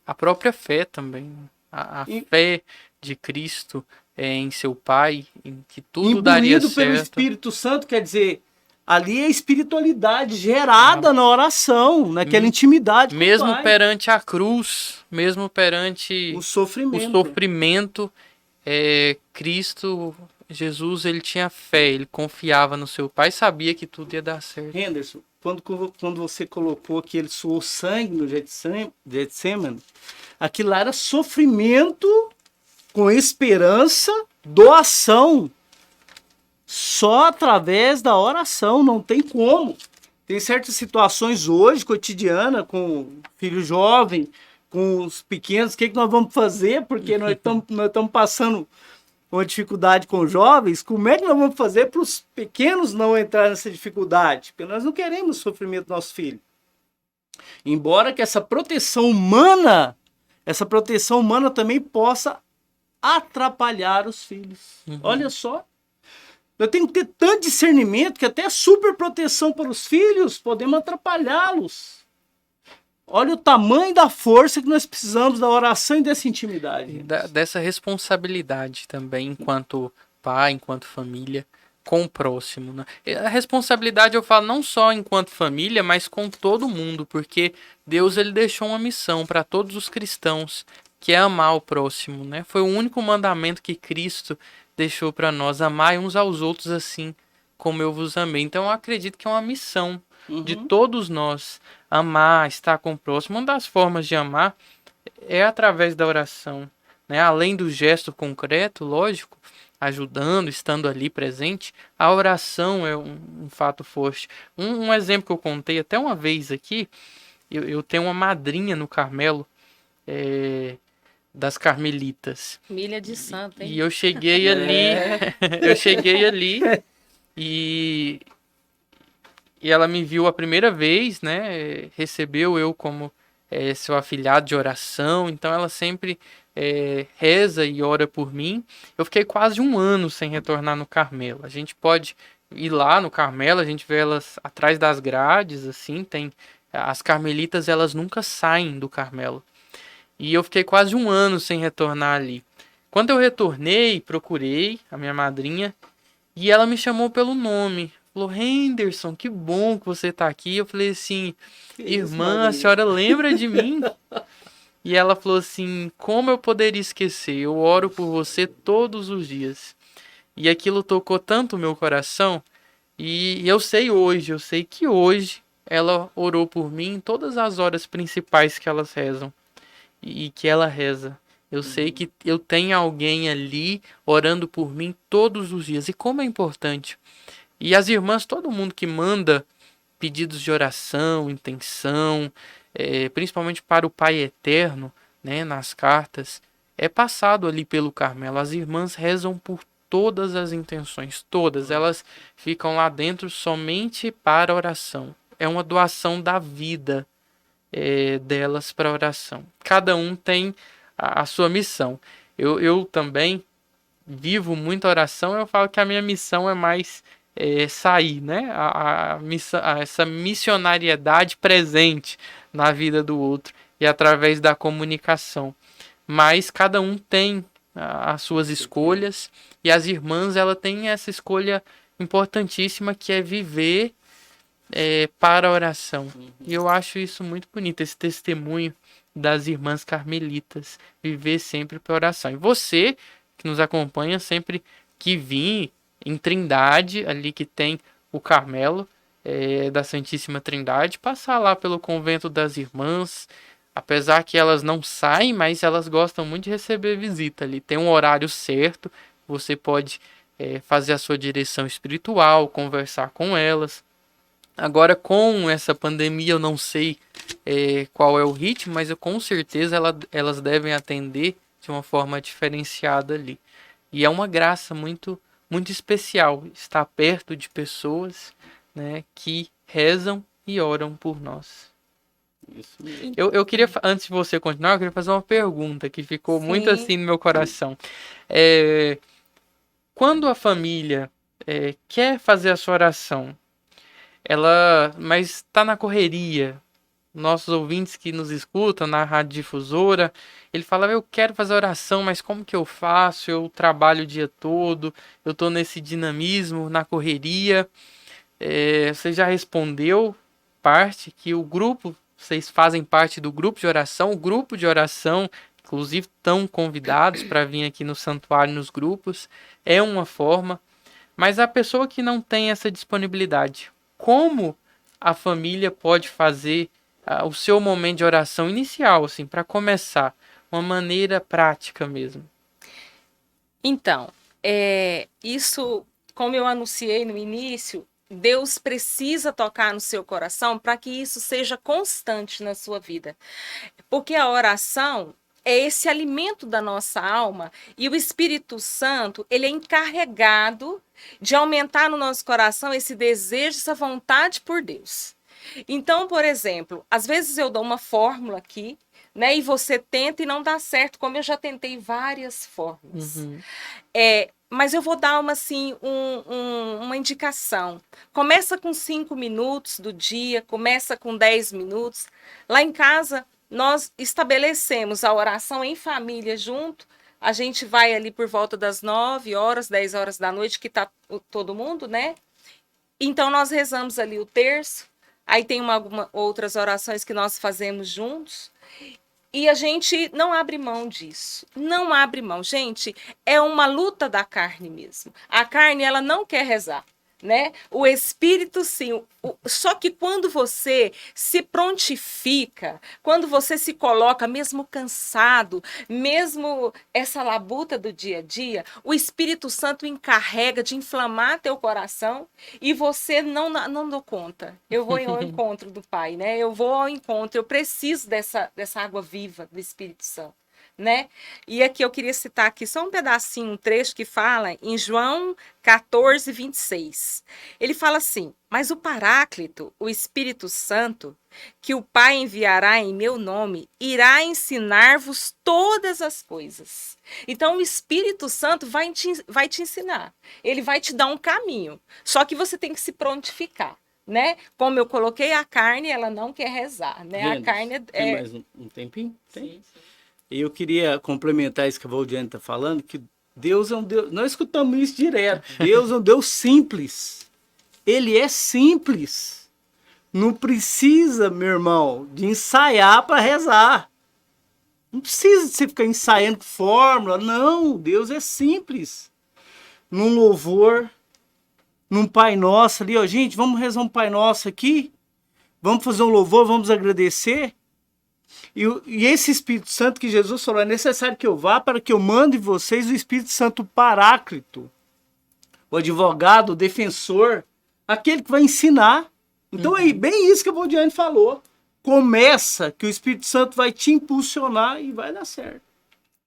A própria fé também. A fé de Cristo em seu Pai, em que tudo daria certo. Pelo Espírito Santo, quer dizer, ali é a espiritualidade gerada na oração, naquela intimidade com mesmo o Pai. Perante a cruz, mesmo perante o sofrimento, Cristo... Jesus, ele tinha fé, ele confiava no seu Pai, sabia que tudo ia dar certo. Henderson, quando você colocou que ele suou sangue no Getsemane, aquilo lá era sofrimento com esperança, doação. Só através da oração, não tem como. Tem certas situações hoje, cotidiana, com filho jovem, com os pequenos, o que nós vamos fazer? Porque nós estamos passando uma dificuldade com os jovens, como é que nós vamos fazer para os pequenos não entrar nessa dificuldade? Porque nós não queremos o sofrimento do nosso filho. Embora que essa proteção humana também possa atrapalhar os filhos. Olha só. Eu tenho que ter tanto discernimento que até a superproteção para os filhos podemos atrapalhá-los. Olha o tamanho da força que nós precisamos da oração e dessa intimidade. Dessa responsabilidade também, enquanto pai, enquanto família, com o próximo. Né? A responsabilidade eu falo não só enquanto família, mas com todo mundo, porque Deus ele deixou uma missão para todos os cristãos, que é amar o próximo. Né? Foi o único mandamento que Cristo deixou para nós, amar uns aos outros assim como eu vos amei. Então eu acredito que é uma missão de todos nós, amar, estar com o próximo. Uma das formas de amar é através da oração, né? Além do gesto concreto, lógico, ajudando, estando ali presente, a oração é um fato forte. Um exemplo que eu contei até uma vez aqui, eu tenho uma madrinha no Carmelo, das Carmelitas. Família de santo, hein? E eu cheguei ali, e ela me viu a primeira vez, né? Recebeu eu como seu afilhado de oração. Então ela sempre reza e ora por mim. Eu fiquei quase um ano sem retornar no Carmelo. A gente pode ir lá no Carmelo, a gente vê elas atrás das grades, assim, tem... As carmelitas, elas nunca saem do Carmelo. E eu fiquei quase um ano sem retornar ali. Quando eu retornei, procurei a minha madrinha e ela me chamou pelo nome. Falou, Henderson, que bom que você tá aqui. Eu falei assim, irmã, a senhora lembra de mim? E ela falou assim, como eu poderia esquecer? Eu oro por você todos os dias. E aquilo tocou tanto o meu coração. E eu sei que hoje ela orou por mim em todas as horas principais que elas rezam. E que ela reza. Eu sei que eu tenho alguém ali orando por mim todos os dias. E como é importante. E as irmãs, todo mundo que manda pedidos de oração, intenção, principalmente para o Pai Eterno, né, nas cartas, é passado ali pelo Carmelo. As irmãs rezam por todas as intenções, todas. Elas ficam lá dentro somente para a oração. É uma doação da vida delas para a oração. Cada um tem a sua missão. Eu também vivo muita oração. Eu falo que a minha missão é mais sair, né? Essa missionariedade presente na vida do outro e através da comunicação. Mas cada um tem as suas escolhas e as irmãs, ela tem essa escolha importantíssima que é viver para a oração. E eu acho isso muito bonito, esse testemunho das irmãs carmelitas, viver sempre para oração. E você que nos acompanha sempre que vir em Trindade, ali que tem o Carmelo da Santíssima Trindade, passar lá pelo convento das irmãs, apesar que elas não saem, mas elas gostam muito de receber visita ali. Tem um horário certo, você pode fazer a sua direção espiritual, conversar com elas. Agora, com essa pandemia, eu não sei qual é o ritmo, mas com certeza elas devem atender de uma forma diferenciada ali. E é uma graça muito, muito especial estar perto de pessoas, né, que rezam e oram por nós. Isso mesmo. Eu queria, antes de você continuar, eu queria fazer uma pergunta que ficou muito assim no meu coração. Quando a família quer fazer a sua oração, mas está na correria, nossos ouvintes que nos escutam na Rádio Difusora, ele fala, eu quero fazer oração, mas como que eu faço? Eu trabalho o dia todo, eu estou nesse dinamismo, na correria. Você já respondeu parte que o grupo, vocês fazem parte do grupo de oração, o grupo de oração, inclusive estão convidados para vir aqui no santuário nos grupos, é uma forma, mas a pessoa que não tem essa disponibilidade, como a família pode fazer o seu momento de oração inicial, assim, para começar, uma maneira prática mesmo? Então, isso, como eu anunciei no início, Deus precisa tocar no seu coração para que isso seja constante na sua vida. Porque a oração é esse alimento da nossa alma e o Espírito Santo, ele é encarregado de aumentar no nosso coração esse desejo, essa vontade por Deus. Então, por exemplo, às vezes eu dou uma fórmula aqui, né, e você tenta e não dá certo, como eu já tentei várias fórmulas. Uhum. Mas eu vou dar uma indicação. Começa com 5 minutos do dia, começa com 10 minutos. Lá em casa, nós estabelecemos a oração em família junto. A gente vai ali por volta das 9 horas, 10 horas da noite, que está todo mundo, né? Então, nós rezamos ali o terço. Aí tem outras orações que nós fazemos juntos. E a gente não abre mão disso. Não abre mão. Gente, é uma luta da carne mesmo. A carne, ela não quer rezar, né? O espírito, sim. Só que quando você se prontifica, quando você se coloca mesmo cansado, mesmo essa labuta do dia a dia, o Espírito Santo encarrega de inflamar teu coração e você não dá conta. Eu vou ao encontro do Pai, né? Eu vou ao encontro, eu preciso dessa água viva do Espírito Santo. né? E aqui eu queria citar aqui só um pedacinho, um trecho que fala em João 14, 26. Ele fala assim: mas o Paráclito, o Espírito Santo, que o Pai enviará em meu nome, irá ensinar-vos todas as coisas. Então o Espírito Santo vai te ensinar. Ele vai te dar um caminho. Só que você tem que se prontificar, né? Como eu coloquei a carne, ela não quer rezar, né? Vênus, A carne tem é... mais um tempinho? Tem? Sim, sim. E eu queria complementar isso que a Valdiane está falando, que Deus é um Deus... Nós escutamos isso direto. Deus é um Deus simples. Ele é simples. Não precisa, meu irmão, de ensaiar para rezar. Não precisa de você ficar ensaiando fórmula. Não, Deus é simples. Num louvor, num Pai Nosso ali, ó, gente, vamos rezar um Pai Nosso aqui? Vamos fazer um louvor, vamos agradecer? E esse Espírito Santo que Jesus falou, é necessário que eu vá para que eu mande vocês o Espírito Santo Paráclito, o advogado, o defensor, aquele que vai ensinar. Então é bem isso que a Valdiane falou. Começa que o Espírito Santo vai te impulsionar e vai dar certo.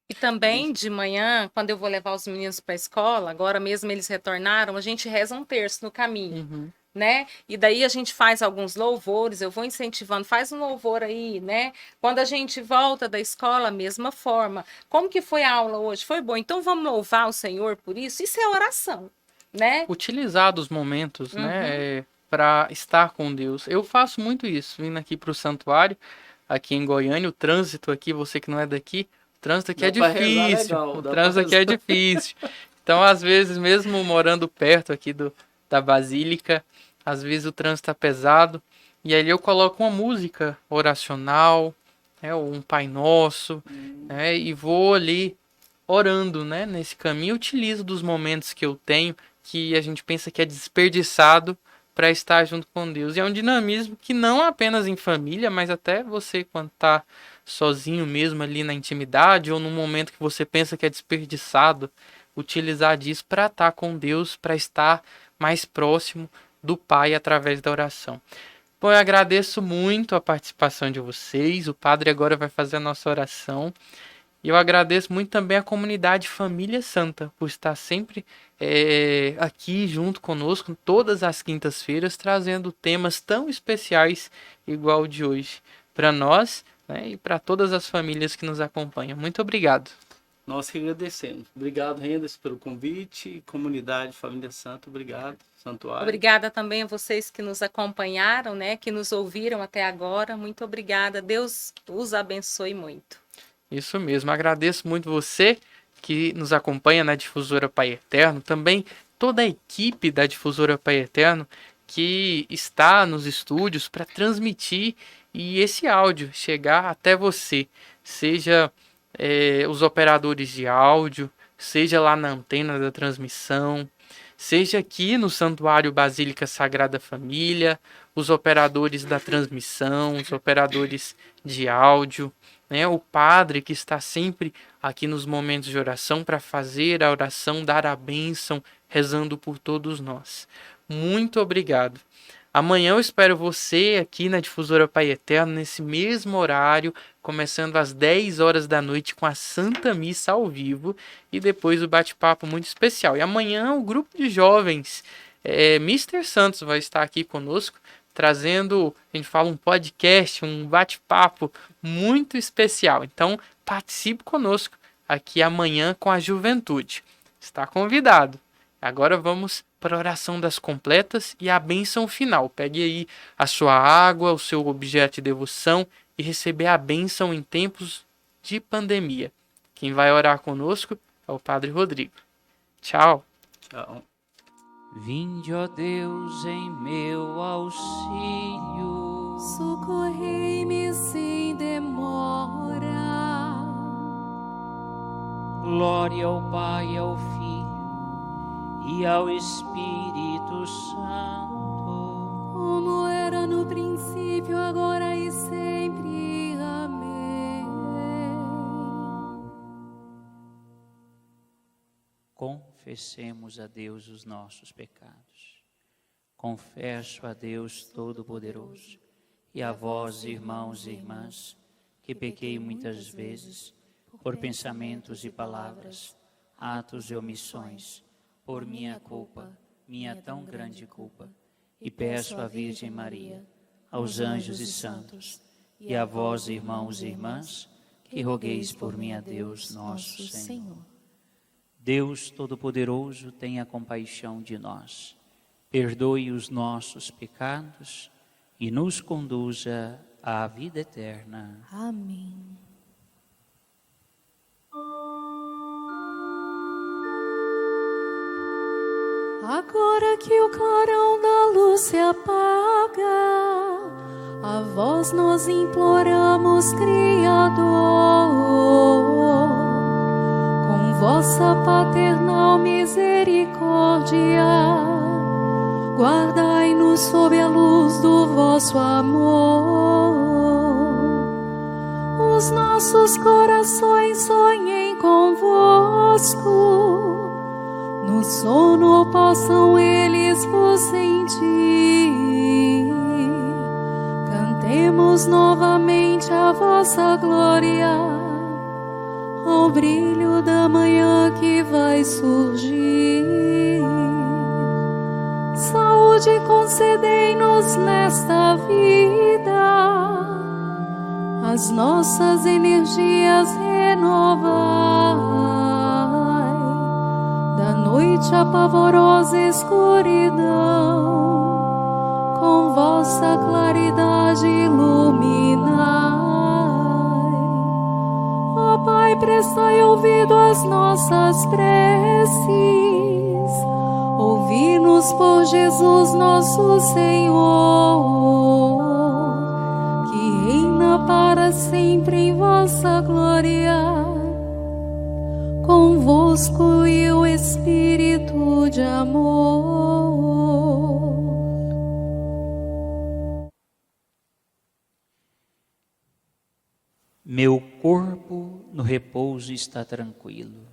E também de manhã, quando eu vou levar os meninos para a escola, agora mesmo eles retornaram, a gente reza um terço no caminho, né? E daí a gente faz alguns louvores, eu vou incentivando, faz um louvor aí, né? Quando a gente volta da escola, mesma forma. Como que foi a aula hoje? Foi bom. Então vamos louvar o Senhor por isso? Isso é oração, né? Utilizar dos momentos, né, para estar com Deus. Eu faço muito isso, vindo aqui para o santuário, aqui em Goiânia, o trânsito aqui, você que não é daqui, o trânsito aqui é difícil, o trânsito aqui é difícil. Então, às vezes, mesmo morando perto aqui da Basílica, às vezes o trânsito está pesado, e aí eu coloco uma música oracional, né, ou um Pai Nosso, né, e vou ali orando, né, nesse caminho. Eu utilizo dos momentos que eu tenho, que a gente pensa que é desperdiçado, para estar junto com Deus. E é um dinamismo que não apenas em família, mas até você quando está sozinho mesmo ali na intimidade, ou num momento que você pensa que é desperdiçado, utilizar disso para estar com Deus, para estar mais próximo do Pai através da oração. Bom, eu agradeço muito a participação de vocês. O padre agora vai fazer a nossa oração. E eu agradeço muito também a comunidade Família Santa por estar sempre aqui junto conosco, todas as quintas-feiras, trazendo temas tão especiais igual o de hoje para nós, né, e para todas as famílias que nos acompanham. Muito obrigado. Nós que agradecemos. Obrigado, Rendas, pelo convite. Comunidade Família Santa, obrigado. Santuário. Obrigada também a vocês que nos acompanharam, né, que nos ouviram até agora. Muito obrigada. Deus os abençoe muito. Isso mesmo. Agradeço muito você que nos acompanha na Difusora Pai Eterno. Também toda a equipe da Difusora Pai Eterno que está nos estúdios para transmitir e esse áudio chegar até você. Seja os operadores de áudio, seja lá na antena da transmissão, seja aqui no Santuário Basílica Sagrada Família, os operadores da transmissão, os operadores de áudio, né? O padre que está sempre aqui nos momentos de oração para fazer a oração, dar a bênção, rezando por todos nós. Muito obrigado. Amanhã eu espero você aqui na Difusora Pai Eterno, nesse mesmo horário, começando às 10 horas da noite com a Santa Missa ao vivo e depois o bate-papo muito especial. E amanhã o grupo de jovens, Mr. Santos, vai estar aqui conosco, trazendo, a gente fala, um podcast, um bate-papo muito especial. Então, participe conosco aqui amanhã com a juventude. Está convidado. Agora vamos para a oração das completas e a bênção final. Pegue aí a sua água, o seu objeto de devoção e receber a bênção em tempos de pandemia. Quem vai orar conosco é o Padre Rodrigo. Tchau. Tchau. Vinde, ó Deus, em meu auxílio. Socorrei-me sem demora. Glória ao Pai, ao Filho e ao Espírito Santo. Como era no princípio, agora e sempre. Amém. Confessemos a Deus os nossos pecados. Confesso a Deus Todo-Poderoso e a vós, irmãos e irmãs, que pequei muitas vezes, por pensamentos e palavras, atos e omissões, por minha culpa, minha tão grande culpa. E peço à Virgem Maria, aos anjos e santos, e a vós, irmãos e irmãs, que rogueis por mim a Deus nosso Senhor. Deus Todo-Poderoso, tenha compaixão de nós, perdoe os nossos pecados e nos conduza à vida eterna. Amém. Agora que o clarão da luz se apaga, a vós nós imploramos, Criador, com vossa paternal misericórdia, guardai-nos sob a luz do vosso amor. Os nossos corações sonhem convosco, no sono possam eles vos sentir. Cantemos novamente a vossa glória, ao brilho da manhã que vai surgir. Saúde concedei-nos nesta vida, as nossas energias renovai. Da noite a pavorosa escuridão, com vossa claridade iluminai. Ó Pai, prestai ouvido às nossas preces, ouvi-nos por Jesus nosso Senhor, que reina para sempre em vossa glória, convosco e o Espírito de amor. Meu corpo no repouso está tranquilo.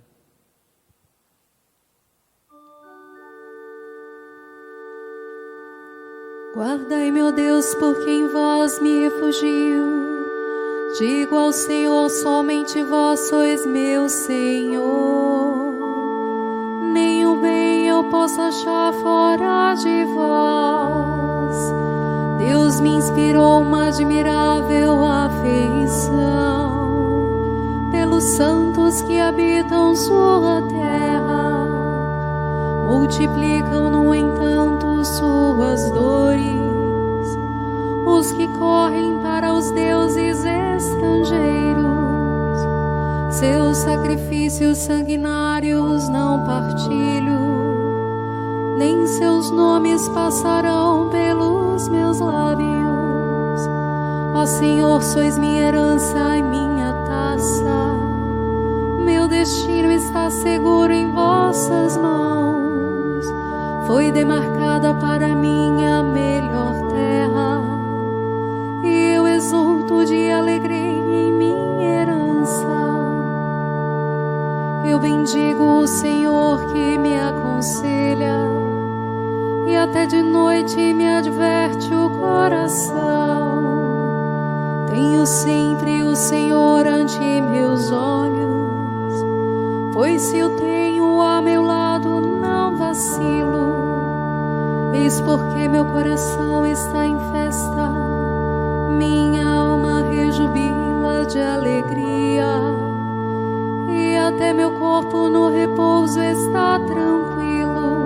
Guardai, meu Deus, porque em vós me refugio. Digo ao Senhor, somente vós sois meu Senhor. Nenhum bem eu posso achar fora de vós. Deus me inspirou uma admirável afeição pelos santos que habitam sua terra. Multiplicam, no entanto, suas dores os que correm para os deuses estrangeiros. Seus sacrifícios sanguinários não partilho, nem seus nomes passarão pelos meus lábios. Ó Senhor, sois minha herança e minha taça, meu destino está seguro em vossas mãos. Foi demarcada para mim a melhor terra, e eu exulto de alegria em minha herança. Eu bendigo o Senhor que me aconselha, e até de noite me adverte o coração. Tenho sempre o Senhor ante meus olhos, pois se o tenho a meu lado não vacilo. Eis porque meu coração está em festa, minha alma rejubila de alegria, e até meu corpo no repouso está tranquilo,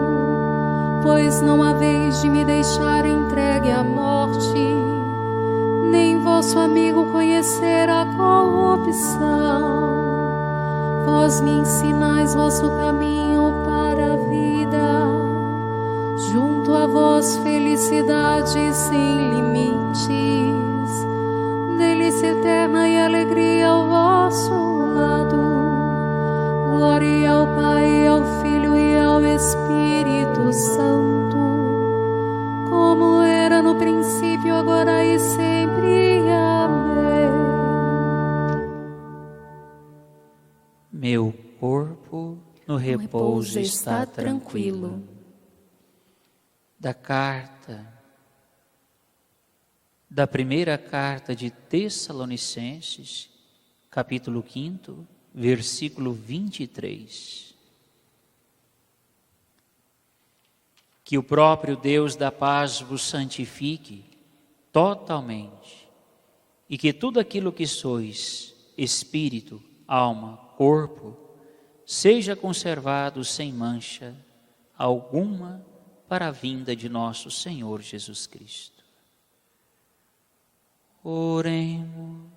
pois não há vez de me deixar entregue à morte, nem vosso amigo conhecer a corrupção. Vós me ensinais vosso caminho para a vida, junto a vós felicidade sem limites, delícia eterna e alegria ao vosso lado. Glória ao Pai, ao Filho e ao Espírito Santo, como era no princípio, agora e sempre. Amém. Meu corpo no repouso está tranquilo. Da primeira carta de Tessalonicenses, capítulo 5, versículo 23. Que o próprio Deus da paz vos santifique totalmente, e que tudo aquilo que sois, espírito, alma, corpo, seja conservado sem mancha alguma para a vinda de nosso Senhor Jesus Cristo. Oremos.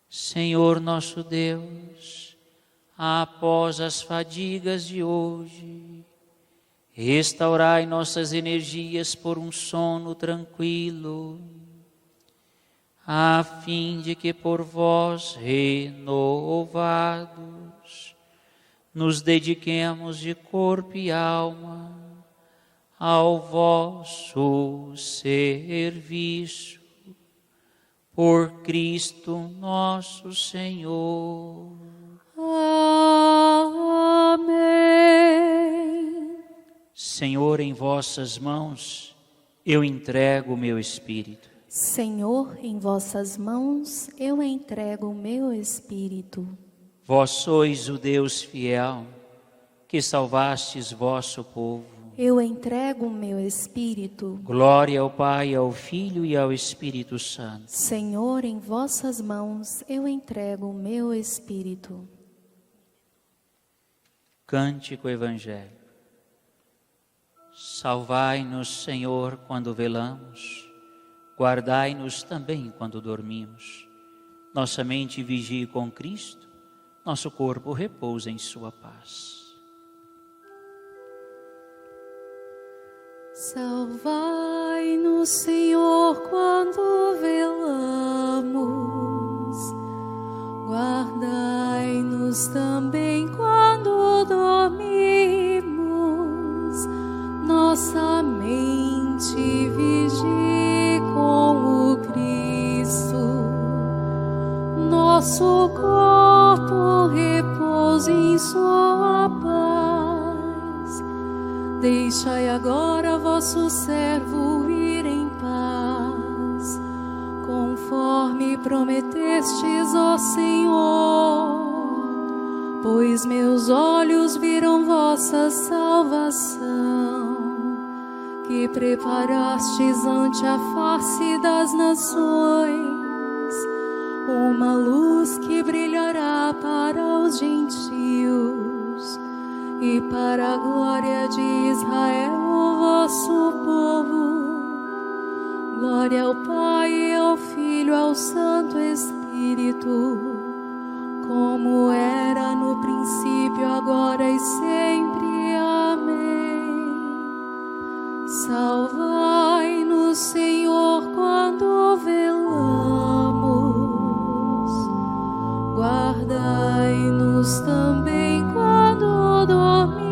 Senhor nosso Deus, após as fadigas de hoje, restaurai nossas energias por um sono tranquilo, a fim de que por vós renovados, nos dediquemos de corpo e alma ao vosso serviço, por Cristo nosso Senhor. Amém. Senhor, em vossas mãos eu entrego o meu espírito. Senhor, em vossas mãos eu entrego o meu espírito. Vós sois o Deus fiel, que salvastes vosso povo. Eu entrego o meu espírito. Glória ao Pai, ao Filho e ao Espírito Santo. Senhor, em vossas mãos eu entrego o meu espírito. Cântico evangélico. Salvai-nos, Senhor, quando velamos, guardai-nos também quando dormimos. Nossa mente vigie com Cristo, nosso corpo repousa em sua paz. Salvai-nos, Senhor, quando velamos, guardai-nos também quando dormimos. Nossa mente vigie com o Cristo, nosso corpo repousa em sua paz. Deixai agora vosso servo ir em paz, conforme prometestes, ó Senhor, pois meus olhos viram vossa salvação, que preparastes ante a face das nações, uma luz que brilhará para os gentios e para a glória de Israel, o vosso povo. Glória ao Pai, e ao Filho, ao Santo Espírito, como era no princípio, agora e sempre. Amém. Salvai-nos, Senhor, quando velamos, guardai-nos também quando dormimos.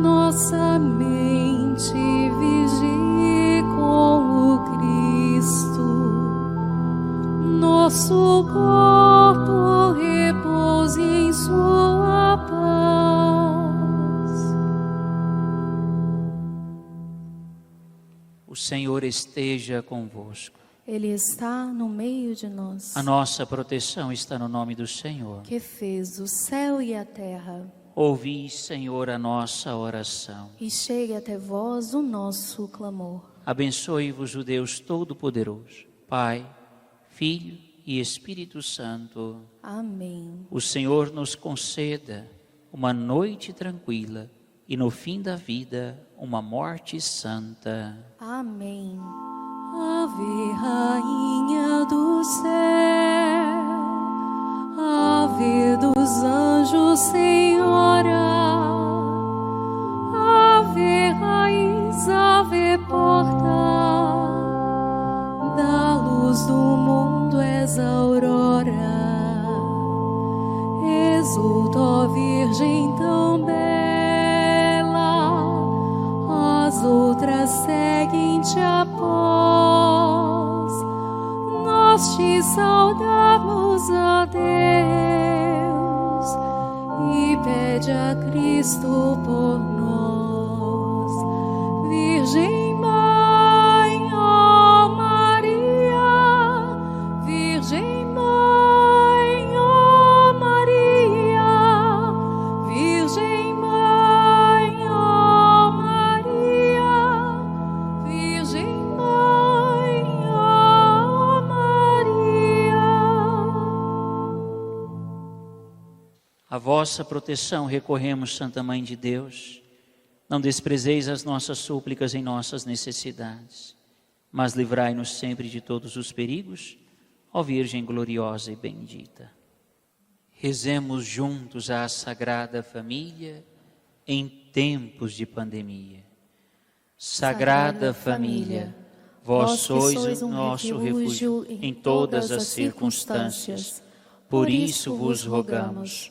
Nossa mente vigie com o Cristo, nosso corpo repouse em sua paz. O Senhor esteja convosco. Ele está no meio de nós. A nossa proteção está no nome do Senhor. Que fez o céu e a terra. Ouvi, Senhor, a nossa oração. E chegue até vós o nosso clamor. Abençoe-vos o Deus Todo-Poderoso, Pai, Filho e Espírito Santo. Amém. O Senhor nos conceda uma noite tranquila e no fim da vida uma morte santa. Amém. Ave, Rainha do céu, Ave dos anjos, Senhora, Ave raiz, Ave porta, da luz do mundo és a aurora. Exulta, ó Virgem tão bela, as outras seguem-te após. Nós te saudamos, ó Deus, e pede a Cristo por nós. Virgem Mãe, ó Maria, Virgem Mãe, vossa proteção recorremos, Santa Mãe de Deus. Não desprezeis as nossas súplicas em nossas necessidades, mas livrai-nos sempre de todos os perigos, ó Virgem gloriosa e bendita. Rezemos juntos à Sagrada Família em tempos de pandemia. Sagrada Família, vós sois o nosso refúgio em todas as circunstâncias. Por isso vos rogamos,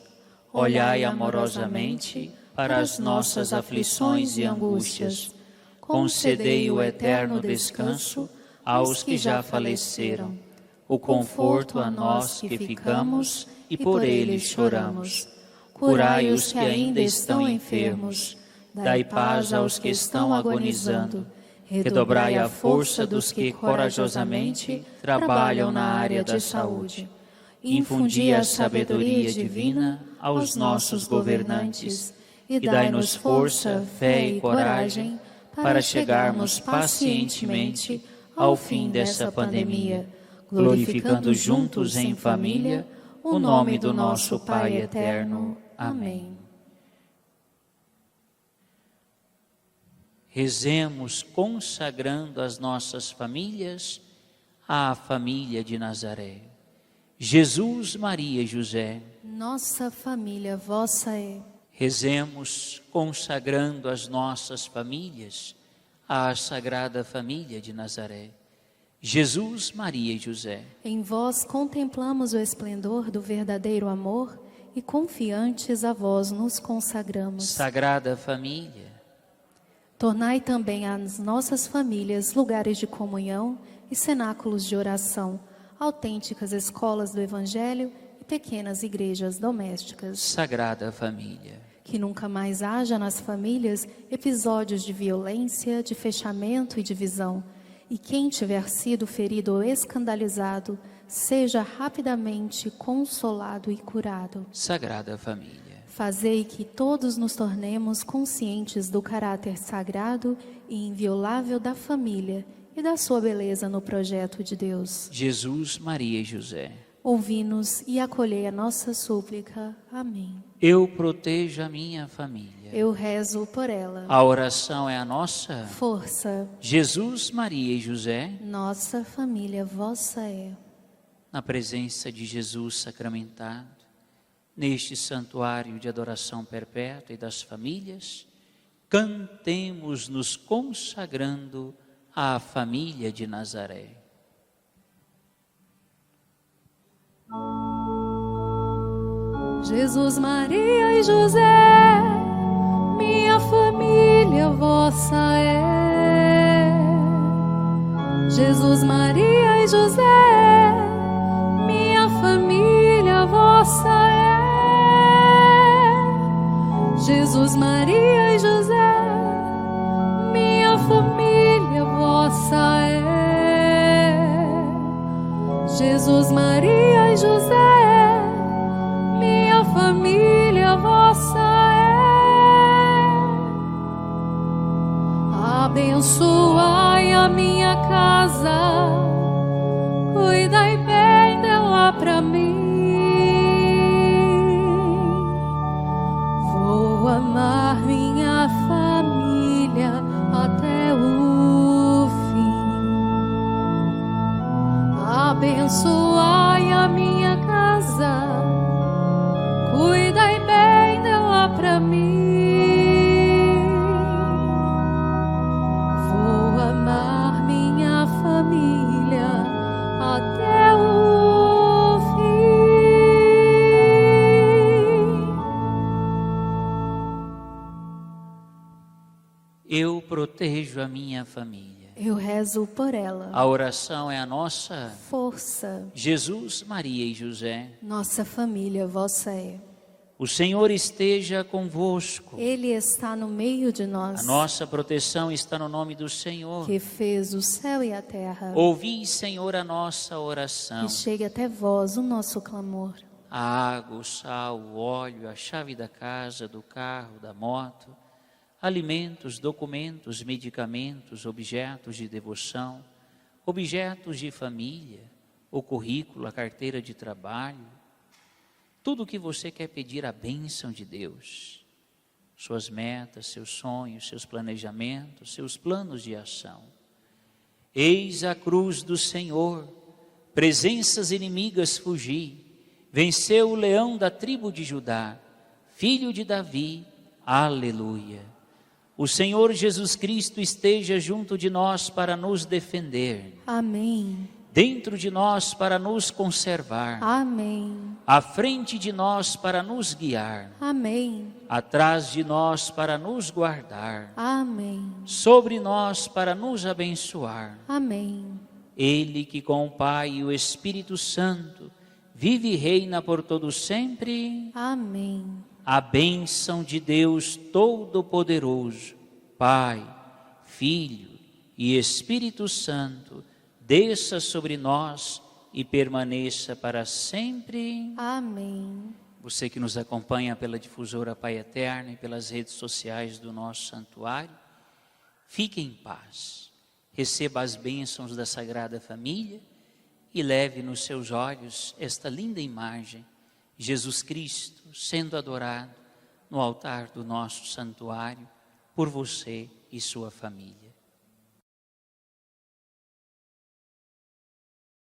olhai amorosamente para as nossas aflições e angústias. Concedei o eterno descanso aos que já faleceram, o conforto a nós que ficamos e por eles choramos. Curai os que ainda estão enfermos, dai paz aos que estão agonizando, redobrai a força dos que corajosamente trabalham na área da saúde. Infundi a sabedoria divina aos nossos governantes e dai-nos força, fé e coragem para chegarmos pacientemente ao fim dessa pandemia, glorificando juntos em família o nome do nosso Pai eterno. Amém. Rezemos consagrando as nossas famílias à família de Nazaré. Jesus, Maria e José. Nossa família vossa é. Rezemos consagrando as nossas famílias à Sagrada Família de Nazaré. Jesus, Maria e José. Em vós contemplamos o esplendor do verdadeiro amor e confiantes a vós nos consagramos. Sagrada Família. Tornai também as nossas famílias lugares de comunhão e cenáculos de oração, autênticas escolas do Evangelho e pequenas igrejas domésticas. Sagrada Família. Que nunca mais haja nas famílias episódios de violência, de fechamento e divisão. E quem tiver sido ferido ou escandalizado, seja rapidamente consolado e curado. Sagrada Família. Fazei que todos nos tornemos conscientes do caráter sagrado e inviolável da família e da sua beleza no projeto de Deus. Jesus, Maria e José. Ouvi-nos e acolhei a nossa súplica. Amém. Eu protejo a minha família. Eu rezo por ela. A oração é a nossa força. Jesus, Maria e José. Nossa família vossa é. Na presença de Jesus sacramentado, neste santuário de adoração perpétua e das famílias, cantemos nos consagrando à família de Nazaré. Jesus, Maria e José, minha família vossa é. Jesus, Maria e José, minha família vossa é. Jesus, Maria e José, minha família vossa é. Jesus, Maria e José, minha família vossa é. Abençoai a minha casa, cuidai bem dela pra mim. Vou amar minha família até o fim. Abençoai a minha casa, cuidai bem dela pra mim. Vou amar minha família até o fim. Eu protejo a minha família. Eu rezo por ela. A oração é a nossa força. Jesus, Maria e José. Nossa família vossa é. O Senhor esteja convosco. Ele está no meio de nós. A nossa proteção está no nome do Senhor, que fez o céu e a terra. Ouvi, Senhor, a nossa oração. Que chegue até vós o nosso clamor. A água, o sal, o óleo, a chave da casa, do carro, da moto, alimentos, documentos, medicamentos, objetos de devoção, objetos de família, o currículo, a carteira de trabalho, tudo o que você quer pedir a bênção de Deus, suas metas, seus sonhos, seus planejamentos, seus planos de ação. Eis a cruz do Senhor, presenças inimigas fugi, venceu o leão da tribo de Judá, filho de Davi, aleluia. O Senhor Jesus Cristo esteja junto de nós para nos defender. Amém. Dentro de nós para nos conservar. Amém. À frente de nós para nos guiar. Amém. Atrás de nós para nos guardar. Amém. Sobre nós para nos abençoar. Amém. Ele que com o Pai e o Espírito Santo vive e reina por todo sempre. Amém. A bênção de Deus Todo-Poderoso, Pai, Filho e Espírito Santo, desça sobre nós e permaneça para sempre. Amém. Você que nos acompanha pela difusora Pai Eterno e pelas redes sociais do nosso santuário, fique em paz. Receba as bênçãos da Sagrada Família e leve nos seus olhos esta linda imagem, Jesus Cristo sendo adorado no altar do nosso santuário por você e sua família.